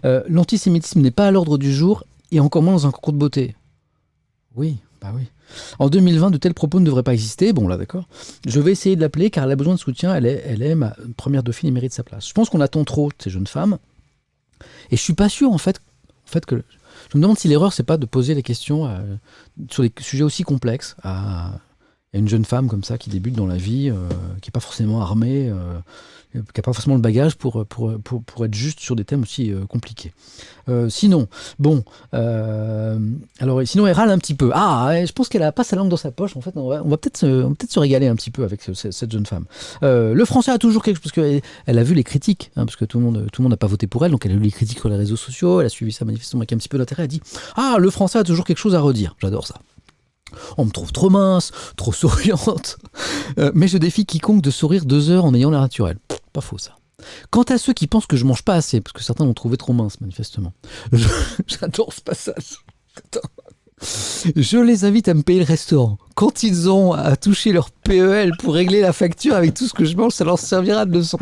L'antisémitisme n'est pas à l'ordre du jour et encore moins dans un concours de beauté. Oui, bah oui. En 2020, de tels propos ne devraient pas exister. Bon, là, d'accord. Je vais essayer de l'appeler car elle a besoin de soutien. Elle est ma première dauphine et mérite sa place. Je pense qu'on attend trop de ces jeunes femmes. Et je suis pas sûr, en fait que... Je me demande si l'erreur, c'est pas de poser les questions sur des sujets aussi complexes à une jeune femme comme ça qui débute dans la vie, qui n'est pas forcément armée, qui n'a pas forcément le bagage pour être juste sur des thèmes aussi compliqués. Sinon, sinon elle râle un petit peu. Je pense qu'elle a pas sa langue dans sa poche. En fait, on va peut-être se régaler un petit peu avec cette jeune femme. Le français a toujours quelque chose, parce qu'elle a vu les critiques, parce que tout le monde n'a pas voté pour elle, donc elle a lu les critiques sur les réseaux sociaux, elle a suivi ça manifestement avec un petit peu d'intérêt. Elle a dit le français a toujours quelque chose à redire. J'adore ça. On me trouve trop mince, trop souriante, mais je défie quiconque de sourire 2 heures en ayant l'air naturel. Pas faux ça. Quant à ceux qui pensent que je mange pas assez, parce que certains l'ont trouvé trop mince manifestement, j'adore ce passage. Attends. Je les invite à me payer le restaurant. Quand ils ont à toucher leur PEL pour régler la facture avec tout ce que je mange, ça leur servira de leçon.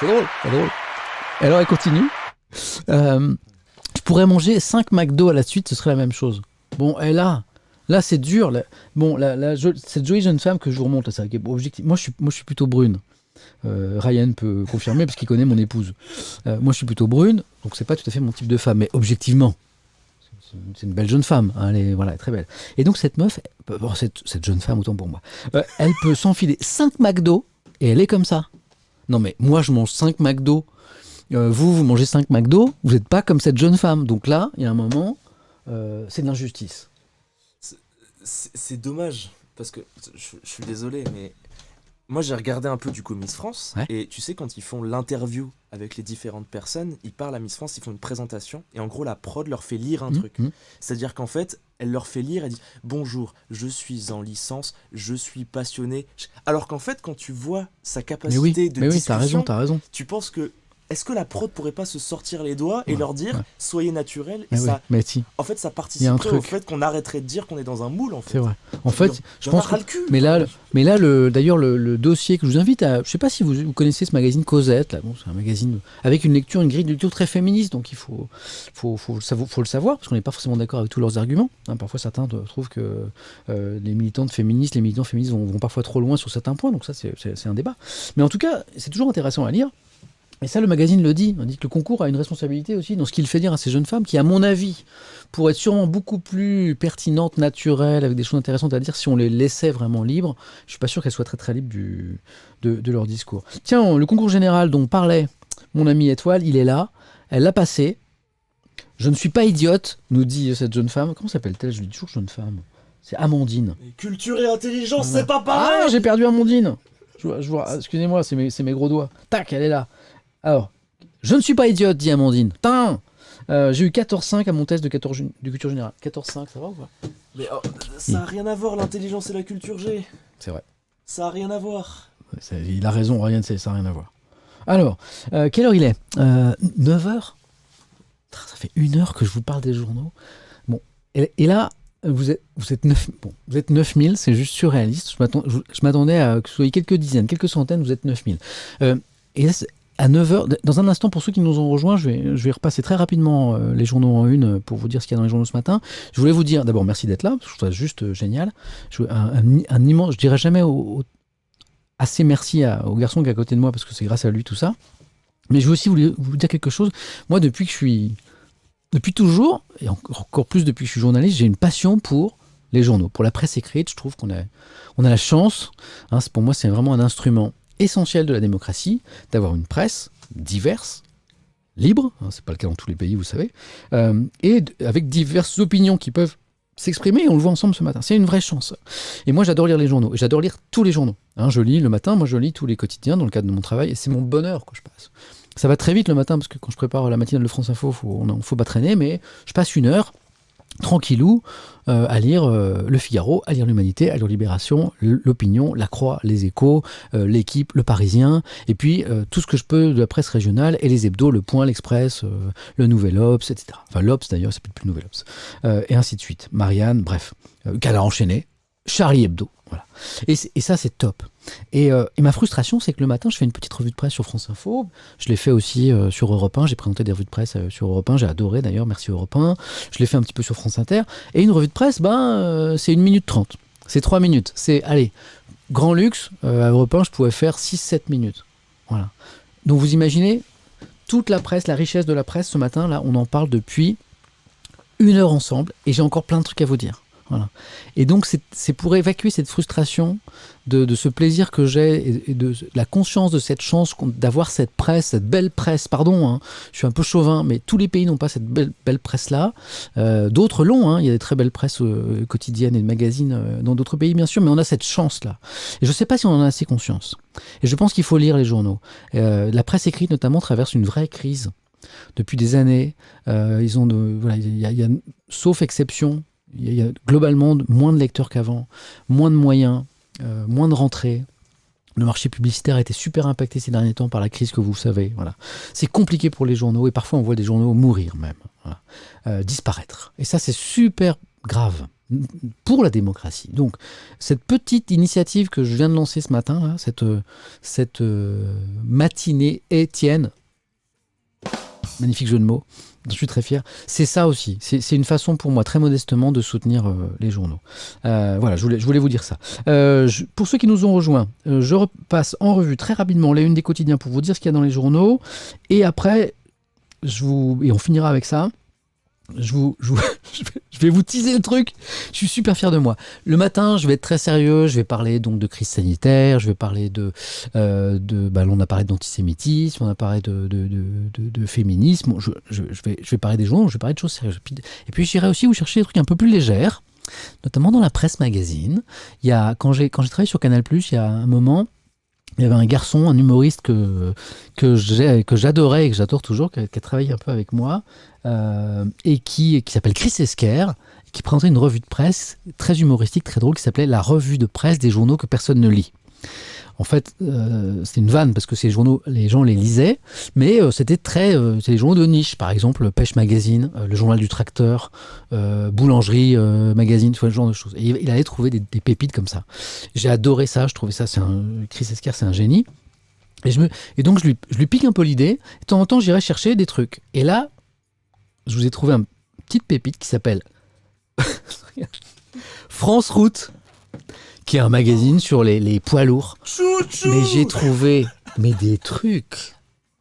C'est drôle. Et alors elle continue. Je pourrais manger 5 McDo à la suite, ce serait la même chose. Bon, et là c'est dur. Cette jolie jeune femme que je vous remonte, là, c'est objectif. Moi, je suis plutôt brune. Ryan peut confirmer parce qu'il connaît mon épouse. Moi, je suis plutôt brune, donc c'est pas tout à fait mon type de femme. Mais objectivement, c'est une belle jeune femme. Elle est très belle. Et donc cette meuf, cette jeune femme, autant pour moi, elle peut s'enfiler 5 McDo et elle est comme ça. Non mais moi, je mange 5 McDo. Vous mangez 5 McDo, vous n'êtes pas comme cette jeune femme. Donc là, il y a un moment, c'est de l'injustice. C'est dommage, parce que je suis désolé, mais moi j'ai regardé un peu du coup Miss France, et tu sais, quand ils font l'interview avec les différentes personnes, ils parlent à Miss France, ils font une présentation, et en gros la prod leur fait lire un truc. C'est-à-dire qu'en fait, elle leur fait lire, elle dit « Bonjour, je suis en licence, je suis passionné ». Alors qu'en fait, quand tu vois sa capacité de discussion, t'as raison. tu penses que est-ce que la prod pourrait pas se sortir les doigts et leur dire soyez naturel, et ça, en fait ça participerait au fait qu'on arrêterait de dire qu'on est dans un moule, en fait. C'est vrai. En fait, je pense que... Mais là, d'ailleurs le dossier que je vous invite à, je sais pas si vous connaissez ce magazine Cosette là, c'est un magazine avec une grille de lecture très féministe, donc il faut le savoir parce qu'on n'est pas forcément d'accord avec tous leurs arguments. Parfois certains trouvent que les militants féministes vont parfois trop loin sur certains points, donc ça c'est un débat. Mais en tout cas, c'est toujours intéressant à lire. Et ça, le magazine le dit. On dit que le concours a une responsabilité aussi dans ce qu'il fait dire à ces jeunes femmes qui, à mon avis, pourraient être sûrement beaucoup plus pertinentes, naturelles, avec des choses intéressantes à dire si on les laissait vraiment libres. Je ne suis pas sûr qu'elles soient très très libres de leur discours. Tiens, le concours général dont parlait mon ami Étoile, il est là. Elle l'a passé. Je ne suis pas idiote, nous dit cette jeune femme. Comment s'appelle-t-elle? Je lui dis toujours jeune femme. C'est Amandine. Mais culture et intelligence, Voilà. c'est pas pareil. Ah, j'ai perdu Amandine. Excusez-moi, c'est mes gros doigts. Tac, elle est là. Alors, je ne suis pas idiote, dit Amandine. Tain j'ai eu 14,5 à mon test de culture générale. 14,5, ça va ou pas? Mais ça a rien à voir, l'intelligence et la culture G. C'est vrai. Ça a rien à voir. Il a raison, rien de ça n'a rien à voir. Alors, quelle heure il est 9h. Ça fait 1 heure que je vous parle des journaux. Bon, et là, vous êtes 9000, c'est juste surréaliste. Je m'attendais à que vous soyez quelques dizaines, quelques centaines, vous êtes 9000. Et là, à 9h, dans un instant, pour ceux qui nous ont rejoints, je vais repasser très rapidement les journaux en une pour vous dire ce qu'il y a dans les journaux ce matin. Je voulais vous dire, d'abord, merci d'être là, parce que je trouve ça juste génial. Un immense, je dirais jamais assez merci au garçon qui est à côté de moi, parce que c'est grâce à lui tout ça. Mais je veux aussi vous dire quelque chose. Moi, depuis toujours, et encore plus depuis que je suis journaliste, j'ai une passion pour les journaux, pour la presse écrite. Je trouve qu'on a la chance, pour moi c'est vraiment un instrument essentiel de la démocratie, d'avoir une presse diverse, libre, c'est pas le cas dans tous les pays, vous savez, et avec diverses opinions qui peuvent s'exprimer, et on le voit ensemble ce matin. C'est une vraie chance. Et moi j'adore lire les journaux, et j'adore lire tous les journaux. Je lis le matin, moi je lis tous les quotidiens dans le cadre de mon travail, et c'est mon bonheur que je passe. Ça va très vite le matin, parce que quand je prépare la matinale de France Info, faut pas traîner, mais je passe 1 heure, tranquillou, à lire Le Figaro, à lire l'Humanité, à lire Libération, l'Opinion, La Croix, Les Échos, L'Équipe, Le Parisien, et puis tout ce que je peux de la presse régionale, et les hebdos, Le Point, L'Express, Le Nouvel Obs, etc. Enfin, l'Obs d'ailleurs, c'est plus le Nouvel Obs. Et ainsi de suite. Marianne, bref. Canard enchaîné, Charlie Hebdo. Voilà. Et ça, c'est top. Et ma frustration, c'est que le matin, je fais une petite revue de presse sur France Info. Je l'ai fait aussi sur Europe 1. J'ai présenté des revues de presse sur Europe 1. J'ai adoré d'ailleurs, merci Europe 1. Je l'ai fait un petit peu sur France Inter. Et une revue de presse, c'est 1 minute 30. C'est 3 minutes. C'est, allez, grand luxe. À Europe 1, je pouvais faire 6-7 minutes. Voilà. Donc vous imaginez, toute la presse, la richesse de la presse, ce matin, là, on en parle depuis 1 heure ensemble. Et j'ai encore plein de trucs à vous dire. Voilà. Et donc c'est pour évacuer cette frustration de ce plaisir que j'ai et de la conscience de cette chance d'avoir cette presse, cette belle presse, pardon, je suis un peu chauvin, mais tous les pays n'ont pas cette belle presse-là. D'autres l'ont, il y a des très belles presses quotidiennes et de magazines dans d'autres pays bien sûr, mais on a cette chance-là. Et je ne sais pas si on en a assez conscience. Et je pense qu'il faut lire les journaux. La presse écrite notamment traverse une vraie crise. Depuis des années, il y a, sauf exception, il y a globalement moins de lecteurs qu'avant, moins de moyens, moins de rentrées. Le marché publicitaire a été super impacté ces derniers temps par la crise que vous savez. Voilà. C'est compliqué pour les journaux et parfois on voit des journaux mourir même, disparaître. Et ça c'est super grave pour la démocratie. Donc cette petite initiative que je viens de lancer ce matin, là, cette matinée Étienne, magnifique jeu de mots, je suis très fier. C'est ça aussi. C'est une façon pour moi, très modestement, de soutenir les journaux. Voilà, je voulais vous dire ça. Pour ceux qui nous ont rejoints, je repasse en revue très rapidement les unes des quotidiens pour vous dire ce qu'il y a dans les journaux. Et après, et on finira avec ça. Je vais vous teaser le truc. Je suis super fier de moi. Le matin, je vais être très sérieux. Je vais parler donc de crise sanitaire. Je vais parler on a parlé d'antisémitisme. On a parlé de féminisme. Bon, je vais parler des journaux. Je vais parler de choses sérieuses. Et puis j'irai aussi vous chercher des trucs un peu plus légers, notamment dans la presse magazine. Quand j'ai travaillé sur Canal+, il y a un moment. Il y avait un garçon, un humoriste que j'adorais et que j'adore toujours, qui a travaillé un peu avec moi, et qui s'appelle Chris Esquer, qui présentait une revue de presse très humoristique, très drôle, qui s'appelait La revue de presse des journaux que personne ne lit. En fait, c'était une vanne parce que ces journaux, les gens les lisaient, mais c'était des journaux de niche, par exemple Pêche Magazine, le journal du tracteur, Boulangerie Magazine, ce genre de choses. Et il allait trouver des pépites comme ça. J'ai adoré ça, je trouvais ça, Chris Esquer, c'est un génie. Et donc je lui pique un peu l'idée. De temps en temps, j'irai chercher des trucs. Et là, je vous ai trouvé une petite pépite qui s'appelle France Route, qui est un magazine sur les poids lourds. Chouchou. Mais j'ai trouvé des trucs.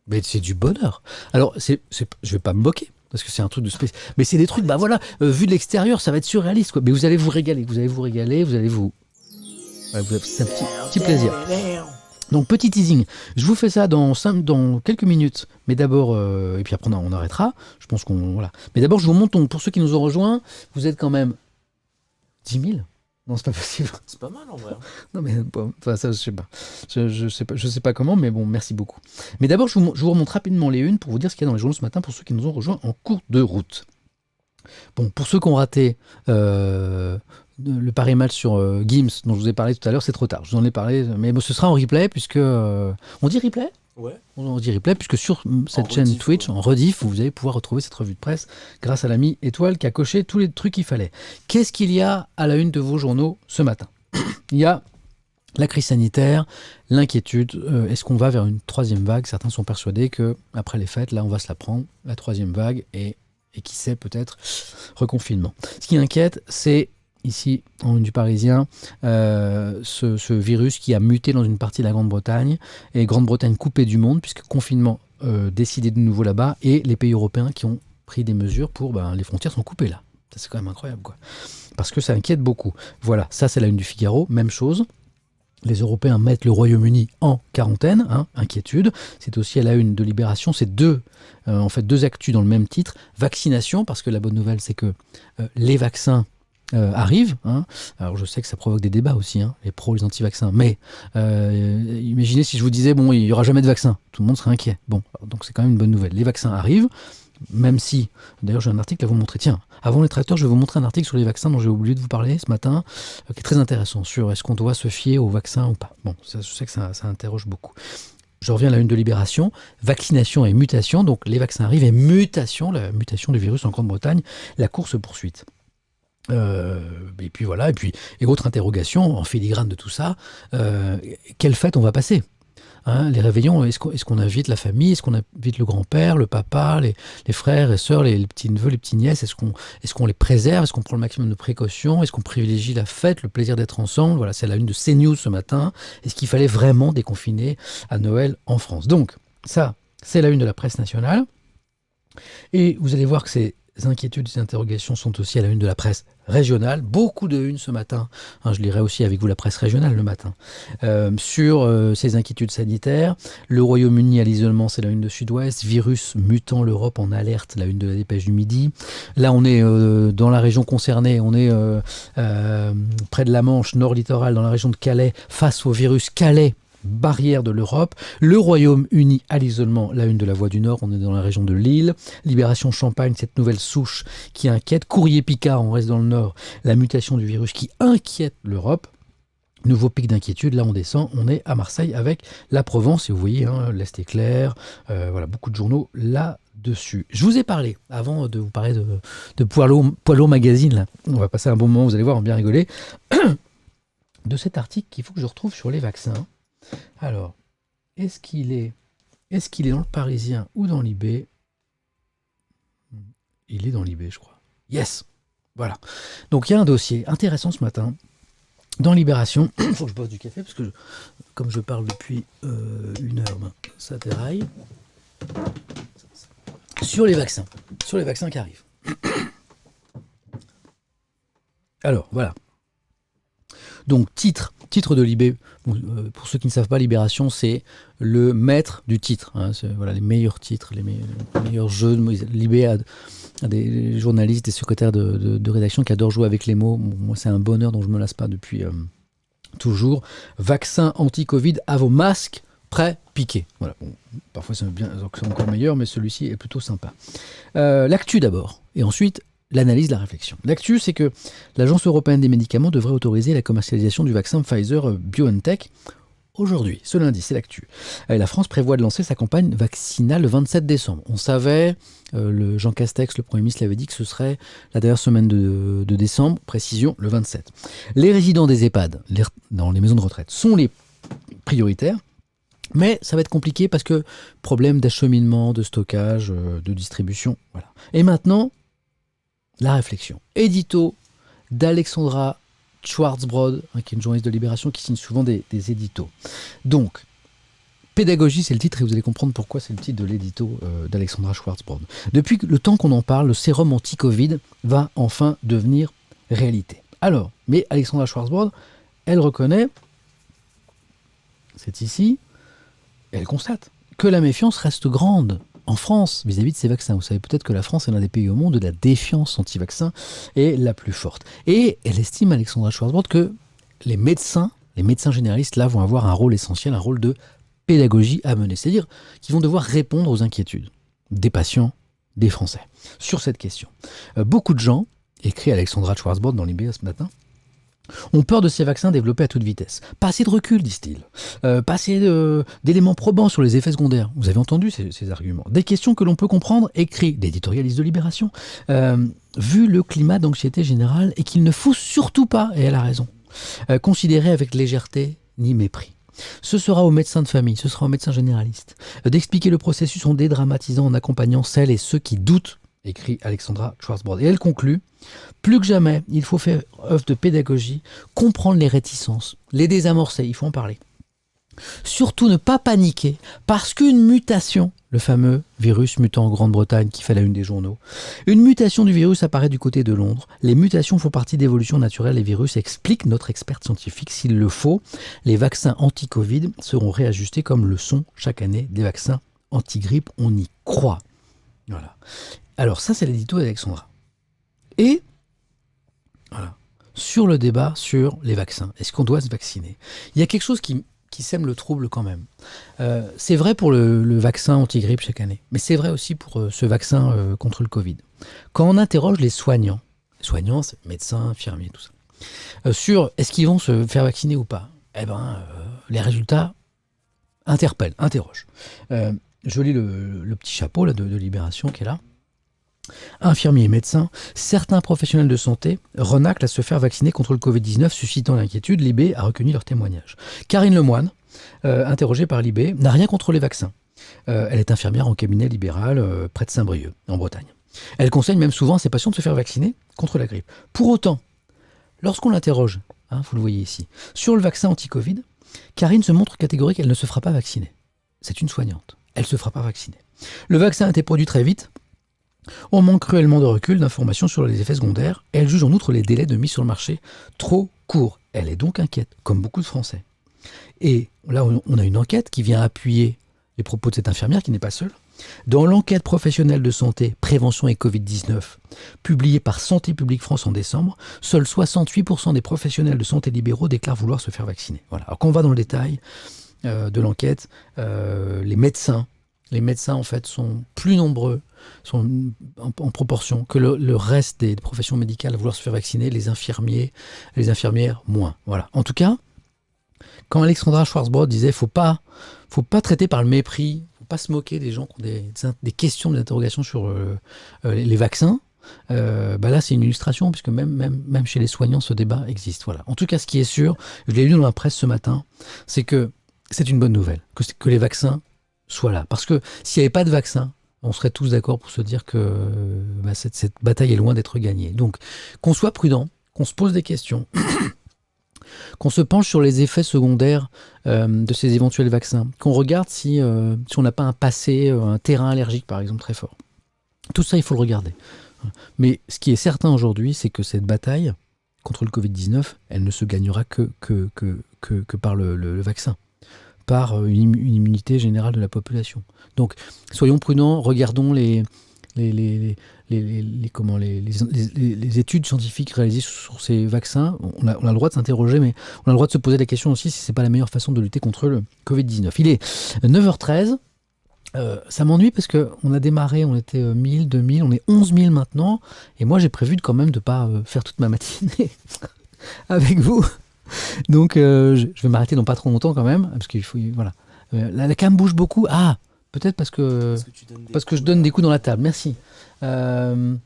Mais c'est du bonheur. Alors, je vais pas me moquer, parce que c'est un truc de spécial. Mais c'est des trucs, vu de l'extérieur, ça va être surréaliste, quoi. Mais vous allez vous régaler, c'est un petit plaisir. Donc petit teasing, je vous fais ça dans quelques minutes, mais d'abord, et puis après on arrêtera, je pense qu'on... Voilà. Mais d'abord je vous montre, pour ceux qui nous ont rejoints, vous êtes quand même 10 000 ? Non, c'est pas possible. C'est pas mal en vrai. Non mais enfin, ça je sais pas. Je sais pas comment, mais bon, merci beaucoup. Mais d'abord je vous remonte rapidement les unes pour vous dire ce qu'il y a dans les journaux ce matin pour ceux qui nous ont rejoints en cours de route. Bon, pour ceux qui ont raté le pari-match sur Gims dont je vous ai parlé tout à l'heure, c'est trop tard. Je vous en ai parlé, mais bon, ce sera en replay puisque... on dit replay ? Ouais. On dit replay puisque sur cette chaîne rediff, Twitch, ouais. en rediff, vous allez pouvoir retrouver cette revue de presse grâce à l'ami Étoile qui a coché tous les trucs qu'il fallait. Qu'est-ce qu'il y a à la une de vos journaux ce matin ? Il y a la crise sanitaire, l'inquiétude. Est-ce qu'on va vers une troisième vague ? Certains sont persuadés que après les fêtes, là, on va se la prendre, la troisième vague, et qui sait, peut-être, reconfinement. Ce qui inquiète, c'est, ici, en une du Parisien, ce virus qui a muté dans une partie de la Grande-Bretagne, et Grande-Bretagne coupée du monde, puisque confinement décidé de nouveau là-bas, et les pays européens qui ont pris des mesures pour... les frontières sont coupées là. Ça, c'est quand même incroyable, quoi. Parce que ça inquiète beaucoup. Voilà, ça c'est la une du Figaro, même chose. Les Européens mettent le Royaume-Uni en quarantaine, inquiétude. C'est aussi à la une de Libération, c'est deux actus dans le même titre. Vaccination, parce que la bonne nouvelle, c'est que les vaccins arrivent. Alors je sais que ça provoque des débats aussi, les pros, les anti-vaccins. Mais imaginez si je vous disais, bon, il n'y aura jamais de vaccin. Tout le monde serait inquiet. Bon, donc c'est quand même une bonne nouvelle. Les vaccins arrivent. Même si, d'ailleurs j'ai un article à vous montrer, tiens, avant les tracteurs, je vais vous montrer un article sur les vaccins dont j'ai oublié de vous parler ce matin, qui est très intéressant, sur est-ce qu'on doit se fier aux vaccins ou pas. Bon, ça, je sais que ça interroge beaucoup. Je reviens à la une de Libération, vaccination et mutation, donc les vaccins arrivent et mutation, la mutation du virus en Grande-Bretagne, la course poursuite. Et puis voilà, et autre interrogation, en filigrane de tout ça, quelle fête on va passer ? Les réveillons, est-ce qu'on invite la famille, est-ce qu'on invite le grand-père, le papa, les frères et sœurs, les petits-neveux, les petits-nièces, est-ce qu'on les préserve, est-ce qu'on prend le maximum de précautions, est-ce qu'on privilégie la fête, le plaisir d'être ensemble ? Voilà, c'est la une de CNews ce matin. Est-ce qu'il fallait vraiment déconfiner à Noël en France ? Donc, ça, c'est la une de la presse nationale. Et vous allez voir que ces inquiétudes, ces interrogations sont aussi à la une de la presse régionale. Beaucoup de une ce matin. Je lirai aussi avec vous la presse régionale le matin. Sur ces inquiétudes sanitaires. Le Royaume-Uni à l'isolement, c'est la une de Sud-Ouest. Virus mutant, l'Europe en alerte, la une de la Dépêche du Midi. Là, on est dans la région concernée. On est près de la Manche, nord littoral, dans la région de Calais, face au virus Calais. Barrière de l'Europe, le Royaume-Uni à l'isolement, la une de la Voix du Nord, on est dans la région de Lille, Libération Champagne, cette nouvelle souche qui inquiète, Courrier Picard, on reste dans le Nord, la mutation du virus qui inquiète l'Europe, nouveau pic d'inquiétude, là on descend, on est à Marseille avec la Provence, et vous voyez, l'Est est clair, voilà, beaucoup de journaux là-dessus. Je vous ai parlé, avant de vous parler de Poilot Magazine, là, on va passer un bon moment, vous allez voir, on va bien rigoler, de cet article qu'il faut que je retrouve sur les vaccins. Alors, est-ce qu'il est dans le Parisien ou dans l'IB ? Il est dans l'IB, je crois. Yes ! Voilà. Donc, il y a un dossier intéressant ce matin. Dans Libération, il faut que je boive du café, parce que comme je parle depuis une heure, ça déraille. Sur les vaccins qui arrivent. Alors, voilà. Donc, titre de Libé, pour ceux qui ne savent pas, Libération, c'est le maître du titre. C'est, voilà, les meilleurs titres, les meilleurs jeux. Libé a des journalistes, des secrétaires de rédaction qui adorent jouer avec les mots. Bon, moi, c'est un bonheur dont je ne me lasse pas depuis toujours. Vaccin anti-Covid à vos masques, prêts, piqués. Voilà. Bon, parfois, c'est encore meilleur, mais celui-ci est plutôt sympa. L'actu d'abord, et ensuite... l'analyse, la réflexion. L'actu, c'est que l'Agence européenne des médicaments devrait autoriser la commercialisation du vaccin Pfizer-BioNTech aujourd'hui. Ce lundi, c'est l'actu. La France prévoit de lancer sa campagne vaccinale le 27 décembre. On savait, Jean Castex, le Premier ministre, l'avait dit que ce serait la dernière semaine de décembre, précision, le 27. Les résidents des EHPAD, dans les maisons de retraite, sont les prioritaires. Mais ça va être compliqué parce que problème d'acheminement, de stockage, de distribution. Voilà. Et maintenant, la réflexion. Édito d'Alexandra Schwarzbrod, qui est une journaliste de Libération qui signe souvent des éditos. Donc, pédagogie, c'est le titre et vous allez comprendre pourquoi c'est le titre de l'édito d'Alexandra Schwarzbrod. Depuis le temps qu'on en parle, le sérum anti-Covid va enfin devenir réalité. Alors, mais Alexandra Schwarzbrod, elle reconnaît c'est ici, et elle constate que la méfiance reste grande en France vis-à-vis de ces vaccins. Vous savez peut-être que la France est l'un des pays au monde où la défiance anti-vaccin est la plus forte. Et elle estime, Alexandra Schwarzbrod, que les médecins généralistes, là, vont avoir un rôle essentiel, un rôle de pédagogie à mener. C'est-à-dire qu'ils vont devoir répondre aux inquiétudes des patients, des Français, sur cette question. Beaucoup de gens, écrit Alexandra Schwarzbrod dans l'IB ce matin, ont peur de ces vaccins développés à toute vitesse. Pas assez de recul, disent-ils. Pas assez d'éléments probants sur les effets secondaires. Vous avez entendu ces arguments. Des questions que l'on peut comprendre, écrit l'éditorialiste de Libération, vu le climat d'anxiété générale, et qu'il ne faut surtout pas, et elle a raison, considérer avec légèreté ni mépris. Ce sera aux médecins de famille, ce sera aux médecins généralistes, d'expliquer le processus en dédramatisant, en accompagnant celles et ceux qui doutent, écrit Alexandra Schwarzbrod. Et elle conclut, plus que jamais, il faut faire œuvre de pédagogie, comprendre les réticences, les désamorcer, il faut en parler. Surtout ne pas paniquer, parce qu'une mutation, le fameux virus mutant en Grande-Bretagne qui fait la une des journaux, une mutation du virus apparaît du côté de Londres. Les mutations font partie d'évolution naturelle des virus, explique notre experte scientifique. S'il le faut, les vaccins anti-Covid seront réajustés comme le sont chaque année des vaccins anti-grippe. On y croit. Voilà. Alors ça, c'est l'édito d'Alexandra. Et voilà, sur le débat sur les vaccins, est-ce qu'on doit se vacciner? Il y a quelque chose qui sème le trouble quand même. C'est vrai pour le vaccin anti-grippe chaque année, mais c'est vrai aussi pour ce vaccin contre le Covid. Quand on interroge les soignants, c'est médecins, infirmiers, tout ça, sur est-ce qu'ils vont se faire vacciner ou pas, les résultats interrogent. Je lis le petit chapeau là, de Libération qui est là. Infirmiers et médecins, certains professionnels de santé renaclent à se faire vacciner contre le Covid-19, suscitant l'inquiétude. Libé a recueilli leur témoignage. Karine Lemoine, interrogée par Libé, n'a rien contre les vaccins. Elle est infirmière en cabinet libéral près de Saint-Brieuc, en Bretagne. Elle conseille même souvent à ses patients de se faire vacciner contre la grippe. Pour autant, lorsqu'on l'interroge, vous le voyez ici, sur le vaccin anti-Covid, Karine se montre catégorique, elle ne se fera pas vacciner. C'est une soignante, elle ne se fera pas vacciner. Le vaccin a été produit très vite. On manque cruellement de recul, d'informations sur les effets secondaires, et elle juge en outre les délais de mise sur le marché trop courts. Elle est donc inquiète, comme beaucoup de Français. Et là, on a une enquête qui vient appuyer les propos de cette infirmière, qui n'est pas seule. Dans l'enquête professionnelle de santé, prévention et Covid-19, publiée par Santé publique France en décembre, seuls 68% des professionnels de santé libéraux déclarent vouloir se faire vacciner. Voilà. Alors quand on va dans le détail de l'enquête, les médecins en fait sont plus nombreux, sont en proportion que le reste des professions médicales à vouloir se faire vacciner, les infirmières moins. Voilà. En tout cas, quand Alexandra Schwarzbrod disait faut pas traiter par le mépris, faut pas se moquer des gens qui ont des questions, des interrogations sur les vaccins, là c'est une illustration puisque même chez les soignants ce débat existe. Voilà. En tout cas, ce qui est sûr, je l'ai lu dans la presse ce matin, c'est que c'est une bonne nouvelle que les vaccins soient là. Parce que s'il n'y avait pas de vaccin, on serait tous d'accord pour se dire que cette bataille est loin d'être gagnée. Donc, qu'on soit prudent, qu'on se pose des questions, qu'on se penche sur les effets secondaires de ces éventuels vaccins, qu'on regarde si on n'a pas un passé, un terrain allergique par exemple très fort. Tout ça, il faut le regarder. Mais ce qui est certain aujourd'hui, c'est que cette bataille contre le Covid-19, elle ne se gagnera que par le vaccin, par une immunité générale de la population. Donc, soyons prudents, regardons les études scientifiques réalisées sur ces vaccins. On a le droit de s'interroger, mais on a le droit de se poser la question aussi si ce n'est pas la meilleure façon de lutter contre le Covid-19. Il est 9h13. Ça m'ennuie parce qu'on a démarré, on était 1000, 2000, on est 11 000 maintenant. Et moi, j'ai prévu quand même de ne pas faire toute ma matinée avec vous. Donc, je vais m'arrêter dans pas trop longtemps quand même, parce qu'il faut, voilà. La cam bouge beaucoup. Ah, peut-être parce que je donne des coups dans la table. Merci. Je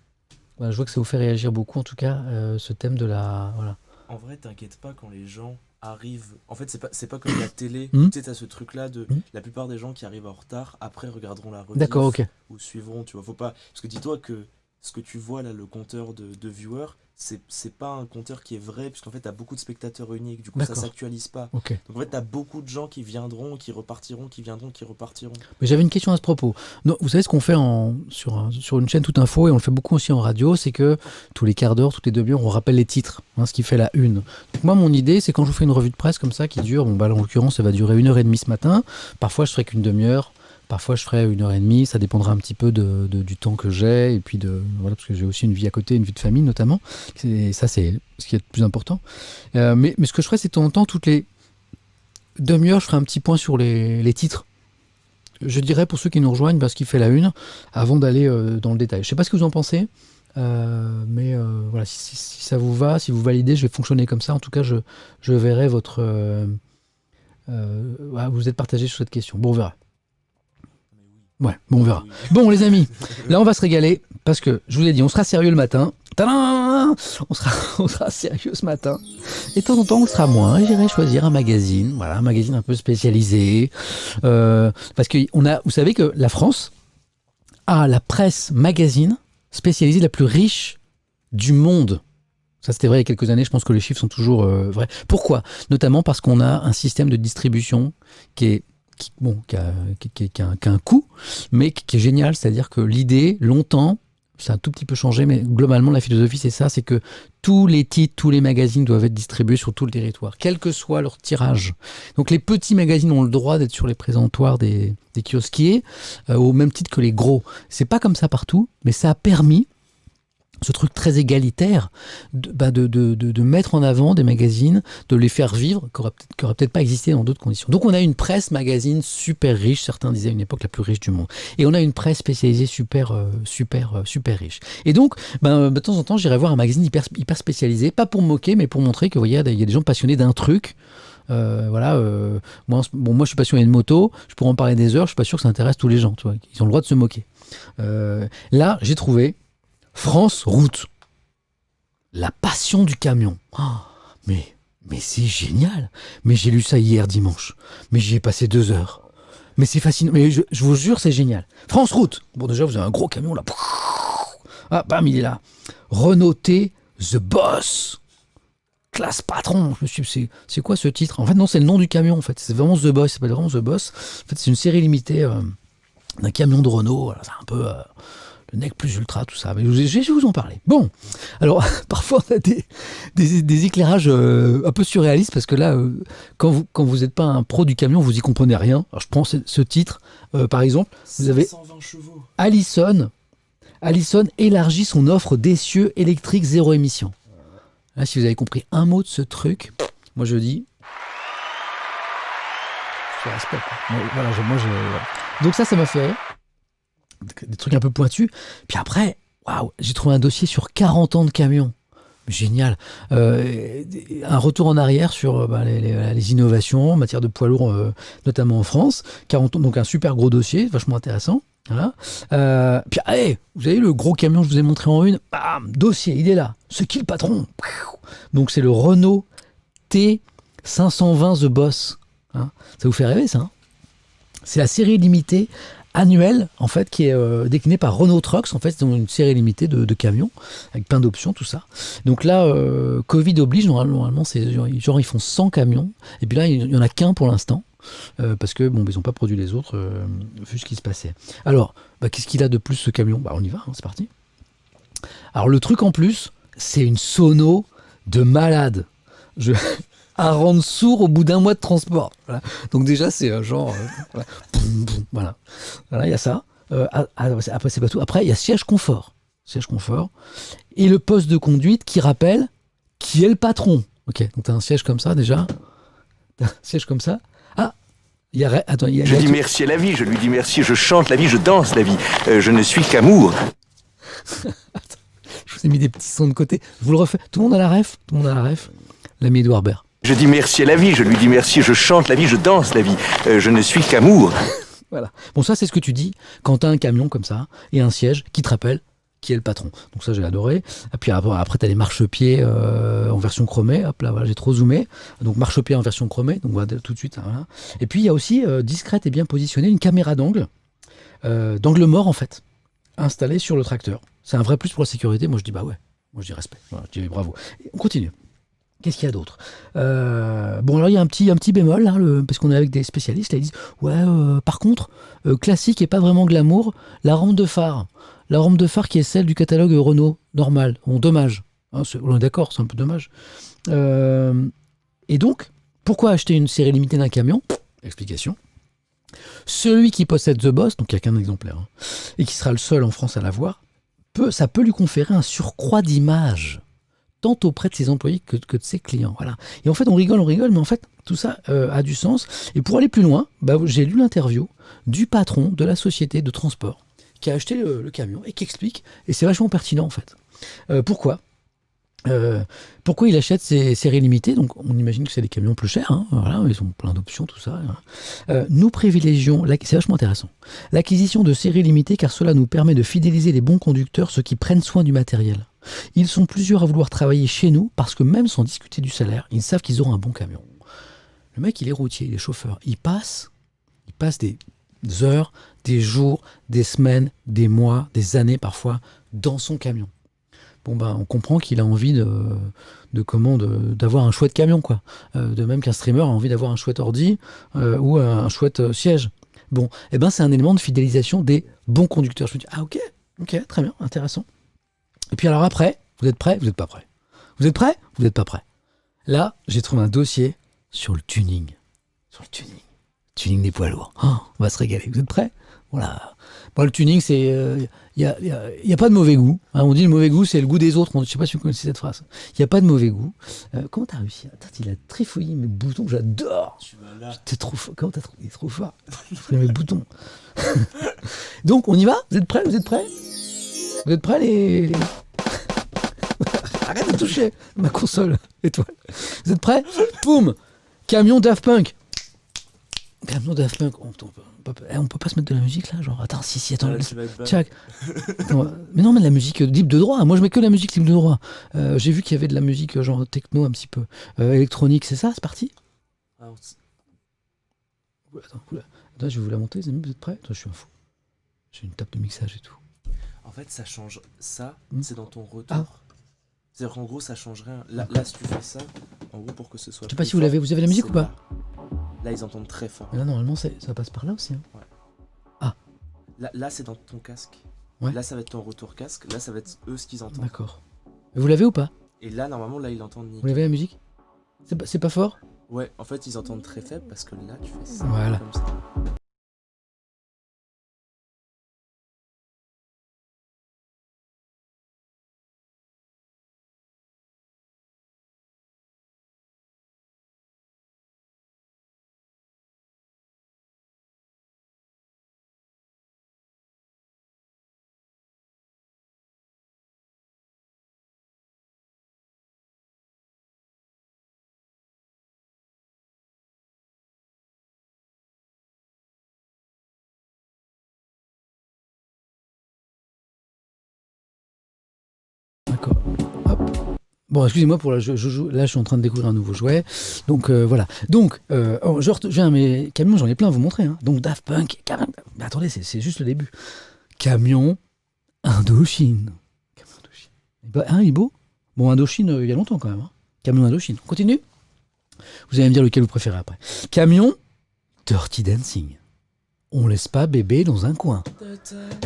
vois que ça vous fait réagir beaucoup, en tout cas, ce thème de la... Voilà. En vrai, t'inquiète pas quand les gens arrivent... En fait, c'est pas comme la télé. Tu sais, t'as ce truc-là de... La plupart des gens qui arrivent en retard, après, regarderont la rediff. D'accord, ok. Ou suivront, tu vois. Faut pas... Parce que dis-toi que ce que tu vois là, le compteur de viewers, c'est pas un compteur qui est vrai, puisqu'en fait, t'as beaucoup de spectateurs uniques, du coup, ça D'accord. s'actualise pas. Ok. Donc en fait, t'as beaucoup de gens qui viendront, qui repartiront, qui viendront, qui repartiront. Mais j'avais une question à ce propos. Non, vous savez ce qu'on fait sur une chaîne Toute Info, et on le fait beaucoup aussi en radio, c'est que tous les quarts d'heure, toutes les demi-heures, on rappelle les titres, ce qui fait la une. Donc moi, mon idée, c'est quand je vous fais une revue de presse comme ça, qui dure, en l'occurrence, ça va durer 1h30 ce matin. Parfois, je ferai qu'une demi-heure. Parfois, je ferai 1h30, ça dépendra un petit peu du temps que j'ai, et puis voilà, parce que j'ai aussi une vie à côté, une vie de famille notamment. Et ça, c'est ce qui est le plus important. Mais ce que je ferai, c'est de temps en temps, toutes les demi-heures, je ferai un petit point sur les titres. Je dirais pour ceux qui nous rejoignent, ce qui fait la une, avant d'aller dans le détail. Je ne sais pas ce que vous en pensez, mais voilà, si ça vous va, si vous validez, je vais fonctionner comme ça. En tout cas, je verrai votre... vous êtes partagé sur cette question. Bon, on verra. Ouais, bon, on verra. Bon, les amis, là, on va se régaler parce que, je vous l'ai dit, on sera sérieux le matin. Tadam, on sera sérieux ce matin. Et de temps en temps, on le sera moins. Et j'irai choisir un magazine, voilà, un magazine un peu spécialisé. Parce que vous savez que la France a la presse magazine spécialisée la plus riche du monde. Ça, c'était vrai il y a quelques années. Je pense que les chiffres sont toujours vrais. Pourquoi ? Notamment parce qu'on a un système de distribution qui a un coût, mais qui est génial. C'est-à-dire que l'idée, longtemps, ça a un tout petit peu changé, mais globalement, la philosophie, c'est ça, c'est que tous les titres, tous les magazines doivent être distribués sur tout le territoire, quel que soit leur tirage. Donc les petits magazines ont le droit d'être sur les présentoirs des kiosquiers, au même titre que les gros. C'est pas comme ça partout, mais ça a permis ce truc très égalitaire de mettre en avant des magazines, de les faire vivre, qui n'auraient peut-être pas existé dans d'autres conditions. Donc on a une presse magazine super riche, certains disaient à une époque la plus riche du monde, et on a une presse spécialisée super riche. Et donc, de temps en temps, j'irai voir un magazine hyper spécialisé, pas pour me moquer, mais pour montrer que, vous voyez, il y a des gens passionnés d'un truc. Moi je suis passionné de moto, je pourrais en parler des heures, je suis pas sûr que ça intéresse tous les gens, tu vois, ils ont le droit de se moquer. Là, j'ai trouvé France Route, la passion du camion. Oh, mais c'est génial. Mais j'ai lu ça hier dimanche. Mais j'y ai passé 2 heures. Mais c'est fascinant. Mais je vous jure, c'est génial. France Route. Bon, déjà, vous avez un gros camion là. Ah, bam, il est là. Renault T, The Boss. Classe patron. Je me suis dit, c'est quoi ce titre ? En fait, non, c'est le nom du camion. En fait, c'est vraiment The Boss. Ça s'appelle vraiment The Boss. En fait, c'est une série limitée d'un camion de Renault. Voilà, c'est un peu. Le Nec Plus Ultra, tout ça. Mais je vais vous en parler. Bon, alors, parfois, on a des éclairages un peu surréalistes, parce que là, quand vous n'êtes pas un pro du camion, vous y comprenez rien. Alors, je prends ce titre, par exemple. Vous avez 120 chevaux. Allison élargit son offre d'essieux électriques zéro émission. Là, si vous avez compris un mot de ce truc, moi, je dis... Je respecte. Voilà, Donc ça m'a fait rire. Des trucs un peu pointus. Puis après, waouh, j'ai trouvé un dossier sur 40 ans de camion. Génial. Un retour en arrière sur les innovations en matière de poids lourds, notamment en France. 40 ans, donc un super gros dossier, vachement intéressant. Voilà. Puis, vous avez le gros camion que je vous ai montré en une. Bam, dossier, il est là. C'est qui le patron ? Donc c'est le Renault T520 The Boss. Ça vous fait rêver, ça, hein ? C'est la série limitée annuelle, en fait, qui est déclinée par Renault Trucks. En fait, c'est une série limitée de camions avec plein d'options, tout ça. Donc là, Covid oblige, normalement c'est genre ils font 100 camions, et puis là il y en a qu'un pour l'instant, parce que ils n'ont pas produit les autres, vu ce qui se passait. Alors, qu'est-ce qu'il a de plus, ce camion ? On y va, c'est parti. Alors le truc en plus, c'est une sono de malade. À rendre sourd au bout d'1 mois de transport. Voilà. Donc déjà, c'est genre... voilà. Voilà, il y a ça. Après, c'est pas tout. Après, il y a siège confort. Et le poste de conduite qui rappelle qui est le patron. Ok, donc tu as un siège comme ça, déjà. Siège comme ça. Ah, il y a... Attends, je dis merci à la vie, je lui dis merci, je chante la vie, je danse la vie. Je ne suis qu'amour. Attends, je vous ai mis des petits sons de côté. Je vous le refais. Tout le monde a la ref ? L'ami Edouard Baird. Je dis merci à la vie, je lui dis merci, je chante la vie, je danse la vie. Je ne suis qu'amour. Voilà. Bon, ça, c'est ce que tu dis quand tu as un camion comme ça et un siège qui te rappelle qui est le patron. Donc ça, j'ai adoré. Et puis après tu as les marchepieds en version chromée. Hop là, voilà, j'ai trop zoomé. Donc marchepied en version chromée. Donc voilà, tout de suite. Voilà. Et puis il y a aussi, discrète et bien positionnée, une caméra d'angle mort, en fait, installée sur le tracteur. c'est un vrai plus pour la sécurité. Moi, je dis bah ouais. Moi, je dis respect. Voilà, je dis bravo. Et on continue. Qu'est-ce qu'il y a d'autre Bon, alors il y a un petit bémol, là, parce qu'on est avec des spécialistes. Là, ils disent ouais, par contre, classique et pas vraiment glamour, la rampe de phare. La rampe de phare qui est celle du catalogue Renault, normal. Bon, dommage. Hein, on est d'accord, c'est un peu dommage. Et donc, pourquoi acheter une série limitée d'un camion ? Explication. Celui qui possède The Boss, donc il n'y a qu'un exemplaire, hein, et qui sera le seul en France à l'avoir, ça peut lui conférer un surcroît d'image, tant auprès de ses employés que de ses clients. Voilà. Et en fait, on rigole, mais en fait, tout ça a du sens. Et pour aller plus loin, j'ai lu l'interview du patron de la société de transport qui a acheté le camion et qui explique, et c'est vachement pertinent en fait. Pourquoi il achète ces séries limitées? Donc on imagine que c'est des camions plus chers, hein, voilà, ils ont plein d'options, tout ça. Nous privilégions, c'est vachement intéressant, l'acquisition de séries limitées car cela nous permet de fidéliser les bons conducteurs, ceux qui prennent soin du matériel. Ils sont plusieurs à vouloir travailler chez nous parce que même sans discuter du salaire, ils savent qu'ils auront un bon camion. Le mec, il est routier, il est chauffeur, il passe des heures, des jours, des semaines, des mois, des années parfois dans son camion. Bon on comprend qu'il a envie d'avoir un chouette camion, quoi. De même qu'un streamer a envie d'avoir un chouette ordi ou un chouette siège. Bon, c'est un élément de fidélisation des bons conducteurs. Je me dis, ok, très bien, intéressant. Et puis alors après, vous êtes prêts? Vous n'êtes pas prêts. Vous êtes prêts? Vous n'êtes pas prêts. Là, j'ai trouvé un dossier sur le tuning. Tuning des poids lourds. Oh, on va se régaler. Vous êtes prêts? Voilà. Bon, le tuning, c'est... Il n'y a pas de mauvais goût. Hein, on dit le mauvais goût, c'est le goût des autres. Je ne sais pas si vous connaissez cette phrase. Il n'y a pas de mauvais goût. Comment t'as réussi? Attends, il a trifouillé mes boutons. J'adore. T'es trop fort. Comment t'as trouvé? Il est trop fort. Mes boutons. Donc, on y va? Vous êtes prêts? Vous êtes prêts les... Arrête de toucher ma console étoile. Vous êtes prêts? Boum. Camion Daft Punk. On peut pas se mettre de la musique là, genre attends, attends, tchac. Mais non, mais de la musique libre de droit. Moi je mets que la musique libre de droit. J'ai vu qu'il y avait de la musique genre techno un petit peu électronique, c'est ça, c'est parti. Attends, je vais vous la monter, les amis, vous êtes prêts? Attends, je suis un fou. J'ai une table de mixage et tout. En fait, ça change. Ça, c'est dans ton retour. C'est-à-dire qu'en gros, ça change rien. Là, si tu fais ça, en gros, pour que ce soit. Je sais pas si vous avez la musique ou pas? Là, ils entendent très fort. Mais là, normalement, ça passe par là aussi. Hein. Ouais. Ah. Là, c'est dans ton casque. Ouais. Là, ça va être ton retour casque. Là, ça va être eux ce qu'ils entendent. D'accord. Et vous l'avez ou pas? Et là, normalement, là, ils l'entendent nickel. Vous l'avez la musique? C'est pas fort? Ouais, en fait, ils entendent très faible parce que là, tu fais ça. Voilà. Comme ça. D'accord. Hop. Bon, excusez-moi pour là, je suis en train de découvrir un nouveau jouet. Donc voilà. Donc, j'ai un mes camions, j'en ai plein à vous montrer. Hein. Donc Daft Punk, mais attendez, c'est juste le début. Camion Indochine. Il est beau. Bon, Indochine, il y a longtemps quand même. Hein. Camion Indochine. On continue. Vous allez me dire lequel vous préférez après. Camion Dirty Dancing. On laisse pas bébé dans un coin.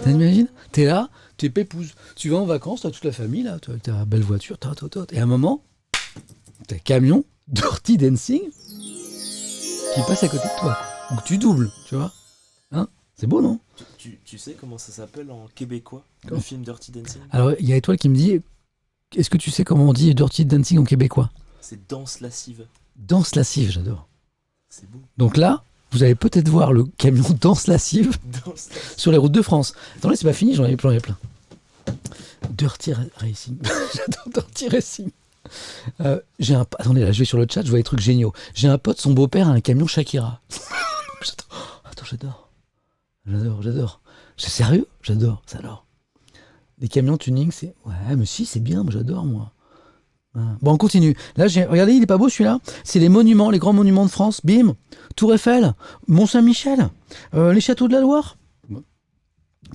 T'imagines? T'es là, t'es pépouze. Tu vas en vacances, t'as toute la famille là, t'as ta belle voiture, et à un moment, t'as camion Dirty Dancing qui passe à côté de toi. Donc tu doubles, tu vois. Hein? C'est beau, non? Tu sais comment ça s'appelle en québécois, le film Dirty Dancing? Alors, il y a Étoile qui me dit, est-ce que tu sais comment on dit Dirty Dancing en québécois? C'est danse lascive. Danse lascive, j'adore. C'est beau. Donc là, vous allez peut-être voir le camion danse lascive sur les routes de France. Attendez, c'est pas fini, j'en ai plein. Dirty Racing. J'adore Dirty Racing. Attendez, là, je vais sur le chat, je vois des trucs géniaux. J'ai un pote, son beau-père a un camion Shakira. J'adore. C'est sérieux? J'adore, ça alors. Les camions tuning, c'est... Ouais, mais si, c'est bien, moi j'adore, moi. Bon, on continue. Là, regardez, il est pas beau celui-là. C'est les monuments, les grands monuments de France. Bim, Tour Eiffel, Mont-Saint-Michel, les châteaux de la Loire.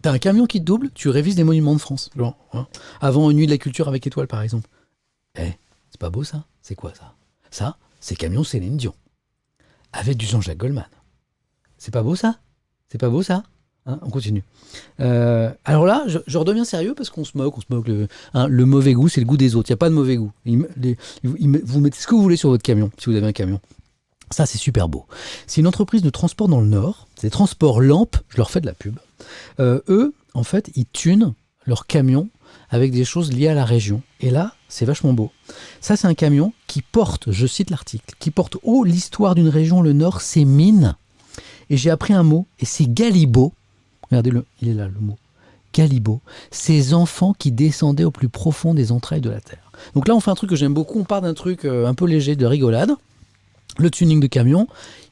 T'as un camion qui te double, tu révises des monuments de France. Genre, hein. Avant une nuit de la culture avec étoile, par exemple. C'est pas beau ça? C'est quoi ça? Ça, c'est camion Céline Dion. Avec du Jean-Jacques Goldman. C'est pas beau ça? C'est pas beau ça? Hein, on continue. Alors là, je redeviens sérieux parce qu'on se moque. Le mauvais goût, c'est le goût des autres. Il n'y a pas de mauvais goût. Vous mettez ce que vous voulez sur votre camion, si vous avez un camion. Ça, c'est super beau. C'est une entreprise de transport dans le Nord. C'est Transport Lampe. Je leur fais de la pub. Eux, en fait, ils tunent leurs camions avec des choses liées à la région. Et là, c'est vachement beau. Ça, c'est un camion qui porte, je cite l'article, qui porte haut l'histoire d'une région, le Nord, ses mines. Et j'ai appris un mot, et c'est Galibo. Regardez-le, il est là, le mot. Galibo. Ces enfants qui descendaient au plus profond des entrailles de la Terre. Donc là, on fait un truc que j'aime beaucoup. On part d'un truc un peu léger, de rigolade. Le tuning de camion.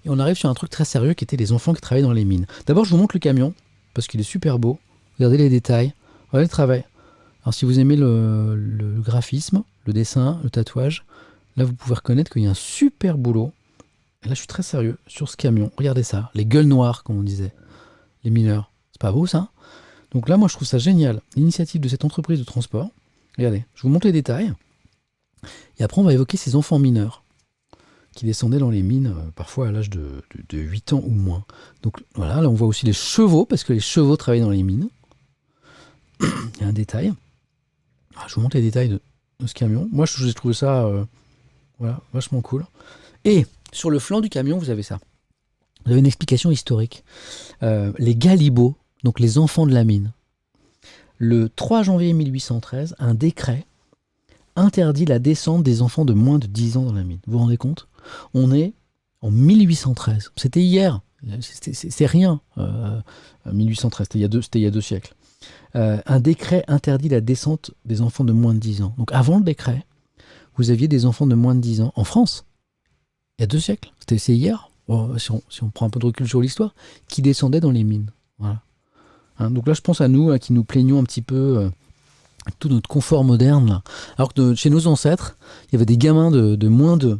Et on arrive sur un truc très sérieux qui était les enfants qui travaillaient dans les mines. D'abord, je vous montre le camion, parce qu'il est super beau. Regardez les détails. Regardez le travail. Alors, si vous aimez le graphisme, le dessin, le tatouage, là, vous pouvez reconnaître qu'il y a un super boulot. Et là, je suis très sérieux sur ce camion. Regardez ça. Les gueules noires, comme on disait. Les mineurs. C'est pas beau, ça? Donc là, moi, je trouve ça génial. L'initiative de cette entreprise de transport. Regardez, je vous montre les détails. Et après, on va évoquer ces enfants mineurs qui descendaient dans les mines, parfois à l'âge de 8 ans ou moins. Donc voilà, là, on voit aussi les chevaux, parce que les chevaux travaillent dans les mines. Il y a un détail. Je vous montre les détails de ce camion. Moi, j'ai trouvé ça vachement cool. Et sur le flanc du camion, vous avez ça. Vous avez une explication historique. Les Galibots, donc les enfants de la mine. Le 3 janvier 1813, un décret interdit la descente des enfants de moins de 10 ans dans la mine. Vous vous rendez compte? On est en 1813. C'était hier. C'est rien. 1813, c'était il y a 2 siècles. Un décret interdit la descente des enfants de moins de 10 ans. Donc avant le décret, vous aviez des enfants de moins de 10 ans en France, il y a 2 siècles. C'est hier, si on prend un peu de recul sur l'histoire, qui descendaient dans les mines. Voilà. Hein, donc là, je pense à nous qui nous plaignons un petit peu tout notre confort moderne. Là. Alors que chez nos ancêtres, il y avait des gamins de moins de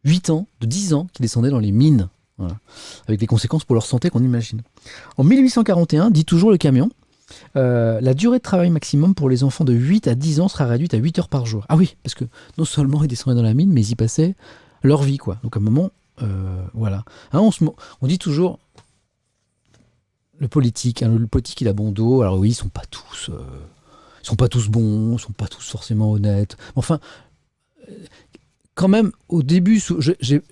8 ans, de 10 ans, qui descendaient dans les mines. Voilà. Avec des conséquences pour leur santé qu'on imagine. En 1841, dit toujours le camion, la durée de travail maximum pour les enfants de 8 à 10 ans sera réduite à 8 heures par jour. Ah oui, parce que non seulement ils descendaient dans la mine, mais ils y passaient leur vie, quoi. Donc à un moment, voilà. Hein, on dit toujours le politique, il a bon dos. Alors oui, ils sont pas tous bons, ils sont pas tous forcément honnêtes. Enfin, quand même, au début, j'ai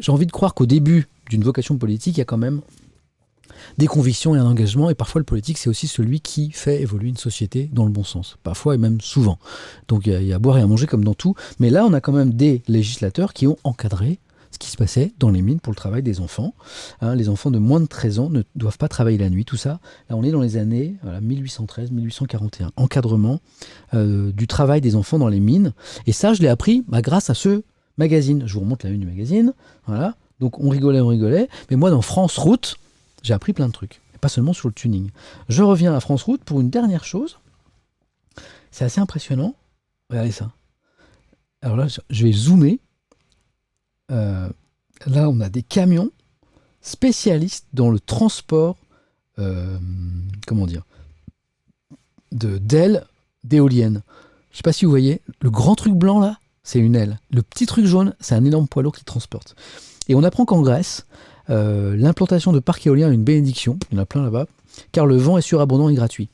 envie de croire qu'au début d'une vocation politique, il y a quand même des convictions et un engagement, et parfois le politique, c'est aussi celui qui fait évoluer une société dans le bon sens, parfois et même souvent. Donc il y a à boire et à manger comme dans tout, mais là on a quand même des législateurs qui ont encadré ce qui se passait dans les mines pour le travail des enfants. Hein, les enfants de moins de 13 ans ne doivent pas travailler la nuit, tout ça. Là on est dans les années 1813-1841, encadrement du travail des enfants dans les mines, et ça je l'ai appris grâce à ce magazine. Je vous remonte la une du magazine, voilà. Donc on rigolait, mais moi dans France Route, j'ai appris plein de trucs, et pas seulement sur le tuning. Je reviens à France Route pour une dernière chose. C'est assez impressionnant. Regardez ça. Alors là, je vais zoomer. Là, on a des camions spécialistes dans le transport, d'ailes d'éoliennes. Je sais pas si vous voyez, le grand truc blanc là, c'est une aile. Le petit truc jaune, c'est un énorme poids lourd qui transporte. Et on apprend qu'en Grèce, l'implantation de parcs éoliens est une bénédiction, il y en a plein là-bas, car le vent est surabondant et gratuit.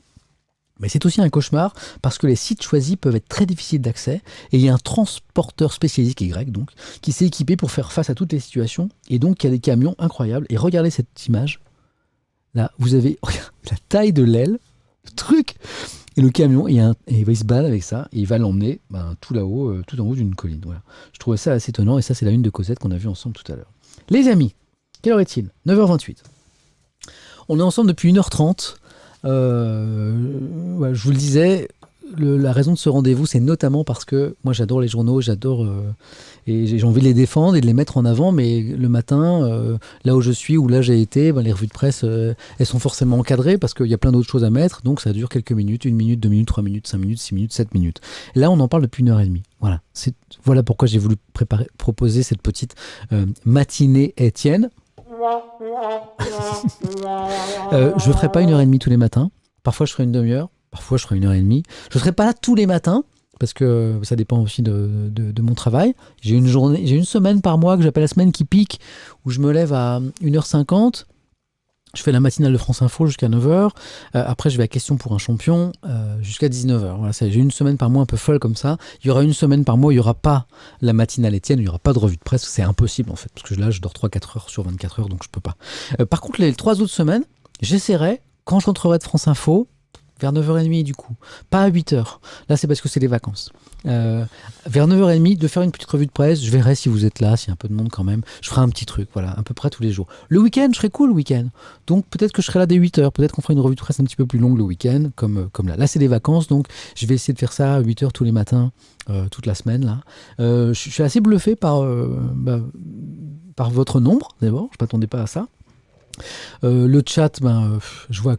Mais c'est aussi un cauchemar parce que les sites choisis peuvent être très difficiles d'accès, et il y a un transporteur spécialisé qui est grec donc, qui s'est équipé pour faire face à toutes les situations, et donc il y a des camions incroyables. Et regardez cette image, là vous avez la taille de l'aile, le truc, et le camion, il se balade avec ça, et il va l'emmener tout là-haut, tout en haut d'une colline. Voilà. Je trouvais ça assez étonnant, et ça c'est la une de Cosette qu'on a vue ensemble tout à l'heure. Les amis, quelle heure est-il? 9h28. On est ensemble depuis 1h30. Je vous le disais, la raison de ce rendez-vous, c'est notamment parce que moi j'adore les journaux, et j'ai envie de les défendre et de les mettre en avant, mais le matin, là où je suis, où là j'ai été, les revues de presse, elles sont forcément encadrées parce qu'il y a plein d'autres choses à mettre, donc ça dure quelques minutes, 1 minute, 2 minutes, 3 minutes, 5 minutes, 6 minutes, 7 minutes. Là on en parle depuis 1h30. Voilà pourquoi j'ai voulu proposer cette petite matinée Étienne. Je ne ferai pas 1h30 tous les matins. Parfois, je ferai une demi-heure. Parfois, je ferai 1h30. Je ne serai pas là tous les matins parce que ça dépend aussi de mon travail. J'ai une semaine par mois que j'appelle la semaine qui pique où je me lève à 1h50. Je fais la matinale de France Info jusqu'à 9h. Après, je vais à Question pour un champion jusqu'à 19h. Voilà, j'ai une semaine par mois un peu folle comme ça. Il y aura une semaine par mois où il n'y aura pas la matinale Étienne, il n'y aura pas de revue de presse. C'est impossible en fait, parce que là, je dors 3-4 heures sur 24 heures, donc je peux pas. Par contre, les 3 autres semaines, j'essaierai, quand je rentrerai de France Info, vers 9h30 du coup, pas à 8h. Là, c'est parce que c'est les vacances. Vers 9h30, de faire une petite revue de presse. Je verrai si vous êtes là, s'il y a un peu de monde quand même. Je ferai un petit truc, voilà, à peu près tous les jours. Le week-end, je serai cool le week-end. Donc peut-être que je serai là dès 8h. Peut-être qu'on fera une revue de presse un petit peu plus longue le week-end, comme là. Là, c'est des vacances, donc je vais essayer de faire ça à 8h tous les matins, toute la semaine. Là. Je suis assez bluffé par votre nombre, d'abord. Je ne m'attendais pas à ça. Le chat, je vois...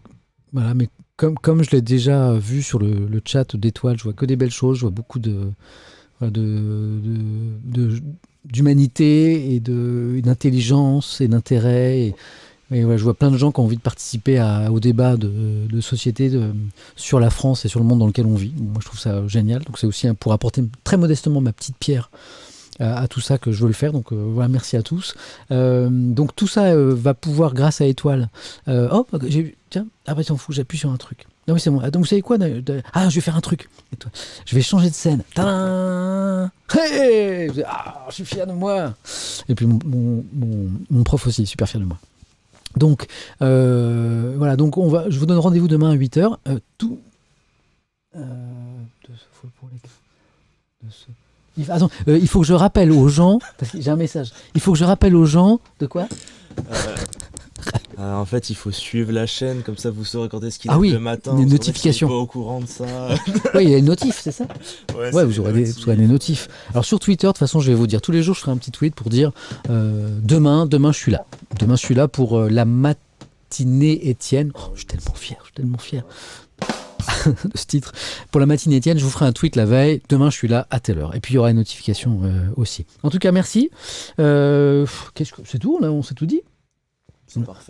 Voilà, mais comme je l'ai déjà vu sur le chat d'étoiles, je vois que des belles choses, je vois beaucoup d'humanité et d'intelligence et d'intérêt. Et voilà, je vois plein de gens qui ont envie de participer au débat de société sur la France et sur le monde dans lequel on vit. Moi, je trouve ça génial. Donc, c'est aussi pour apporter très modestement ma petite pierre à tout ça que je veux le faire. Donc voilà, merci à tous. Donc tout ça va pouvoir, grâce à Étoile. Tiens, bah t'en fous, j'appuie sur un truc. Ah oui, c'est bon. Donc vous savez quoi je vais faire un truc. Je vais changer de scène. Tadam, hey, je suis fier de moi. Et puis mon prof aussi, super fier de moi. Donc voilà, donc je vous donne rendez-vous demain à 8h. Il faut que je rappelle aux gens, parce que j'ai un message, il faut que je rappelle aux gens de quoi En fait, il faut suivre la chaîne, comme ça vous saurez quand est-ce qu'il est oui, le matin. des notifications. Pas au courant de ça. Oui, il y a une notif, c'est ça. Ouais, vous aurez des notifs. Alors sur Twitter, de toute façon, je vais vous dire, tous les jours, je ferai un petit tweet pour dire demain, je suis là. Demain, je suis là pour la matinée Étienne. Oh, je suis tellement fier. De ce titre. Pour la matinée Étienne, je vous ferai un tweet la veille. Demain, je suis là à telle heure. Et puis, il y aura une notification aussi. En tout cas, merci. C'est tout, là, on s'est tout dit.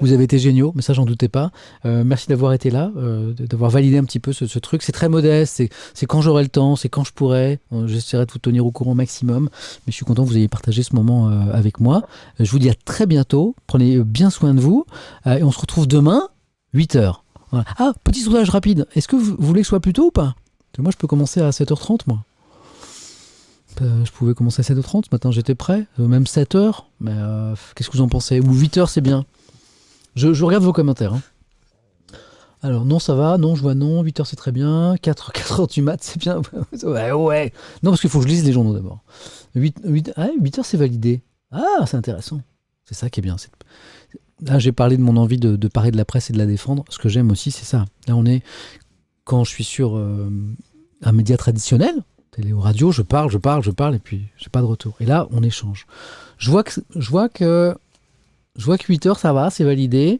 Vous avez été géniaux, mais ça, j'en doutais pas. Merci d'avoir été là, d'avoir validé un petit peu ce truc. C'est très modeste, c'est quand j'aurai le temps, c'est quand je pourrai. J'essaierai de vous tenir au courant au maximum. Mais je suis content que vous ayez partagé ce moment avec moi. Je vous dis à très bientôt. Prenez bien soin de vous. Et on se retrouve demain, 8h. Voilà. Ah, petit sondage rapide. Est-ce que vous voulez que je sois plus tôt ou pas? Parce que moi, je peux commencer à 7h30, moi. Je pouvais commencer à 7h30. Ce matin, j'étais prêt. Même 7h. Mais qu'est-ce que vous en pensez? Ou 8h, c'est bien. Je regarde vos commentaires. Hein. Alors, non, ça va. Non, je vois non. 8h, c'est très bien. 4h du mat, c'est bien. ouais. Non, parce qu'il faut que je lise les journaux d'abord. 8h, c'est validé. Ah, c'est intéressant. C'est ça qui est bien. Là, j'ai parlé de mon envie de parler de la presse et de la défendre. Ce que j'aime aussi, c'est ça. Là, quand je suis sur un média traditionnel, télé ou radio, je parle, et puis j'ai pas de retour. Et là, on échange. Je vois que 8h, ça va, c'est validé.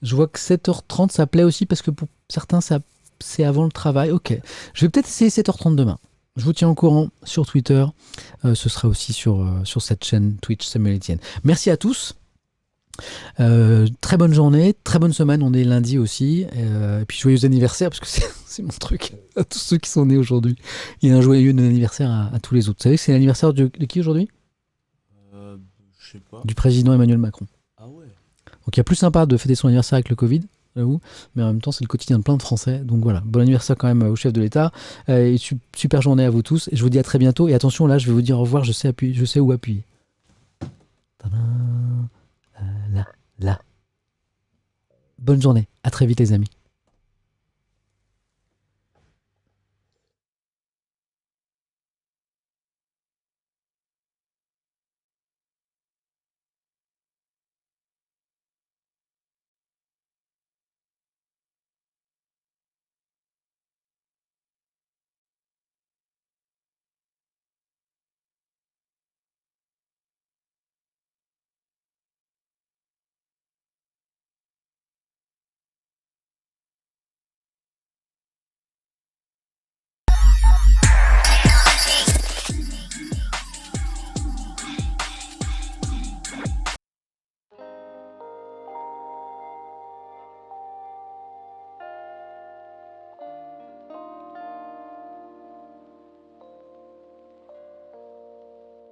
Je vois que 7h30, ça plaît aussi, parce que pour certains, c'est avant le travail. Ok. Je vais peut-être essayer 7h30 demain. Je vous tiens au courant sur Twitter. Ce sera aussi sur cette chaîne Twitch Samuel Etienne. Merci à tous. Très bonne journée, très bonne semaine. On est lundi aussi. Et puis joyeux anniversaire, parce que c'est mon truc. À tous ceux qui sont nés aujourd'hui. Il y a un joyeux anniversaire à tous les autres. Vous savez que c'est l'anniversaire de qui aujourd'hui? Je sais pas. Du président Emmanuel Macron. Ah ouais. Donc il y a plus sympa de fêter son anniversaire avec le Covid, j'avoue, mais en même temps c'est le quotidien de plein de Français. Donc voilà, bon anniversaire quand même au chef de l'État. Et super journée à vous tous. Et je vous dis à très bientôt. Et attention, là je vais vous dire au revoir, je sais où appuyer. Tadam. Là. Bonne journée, à très vite les amis.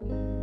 you.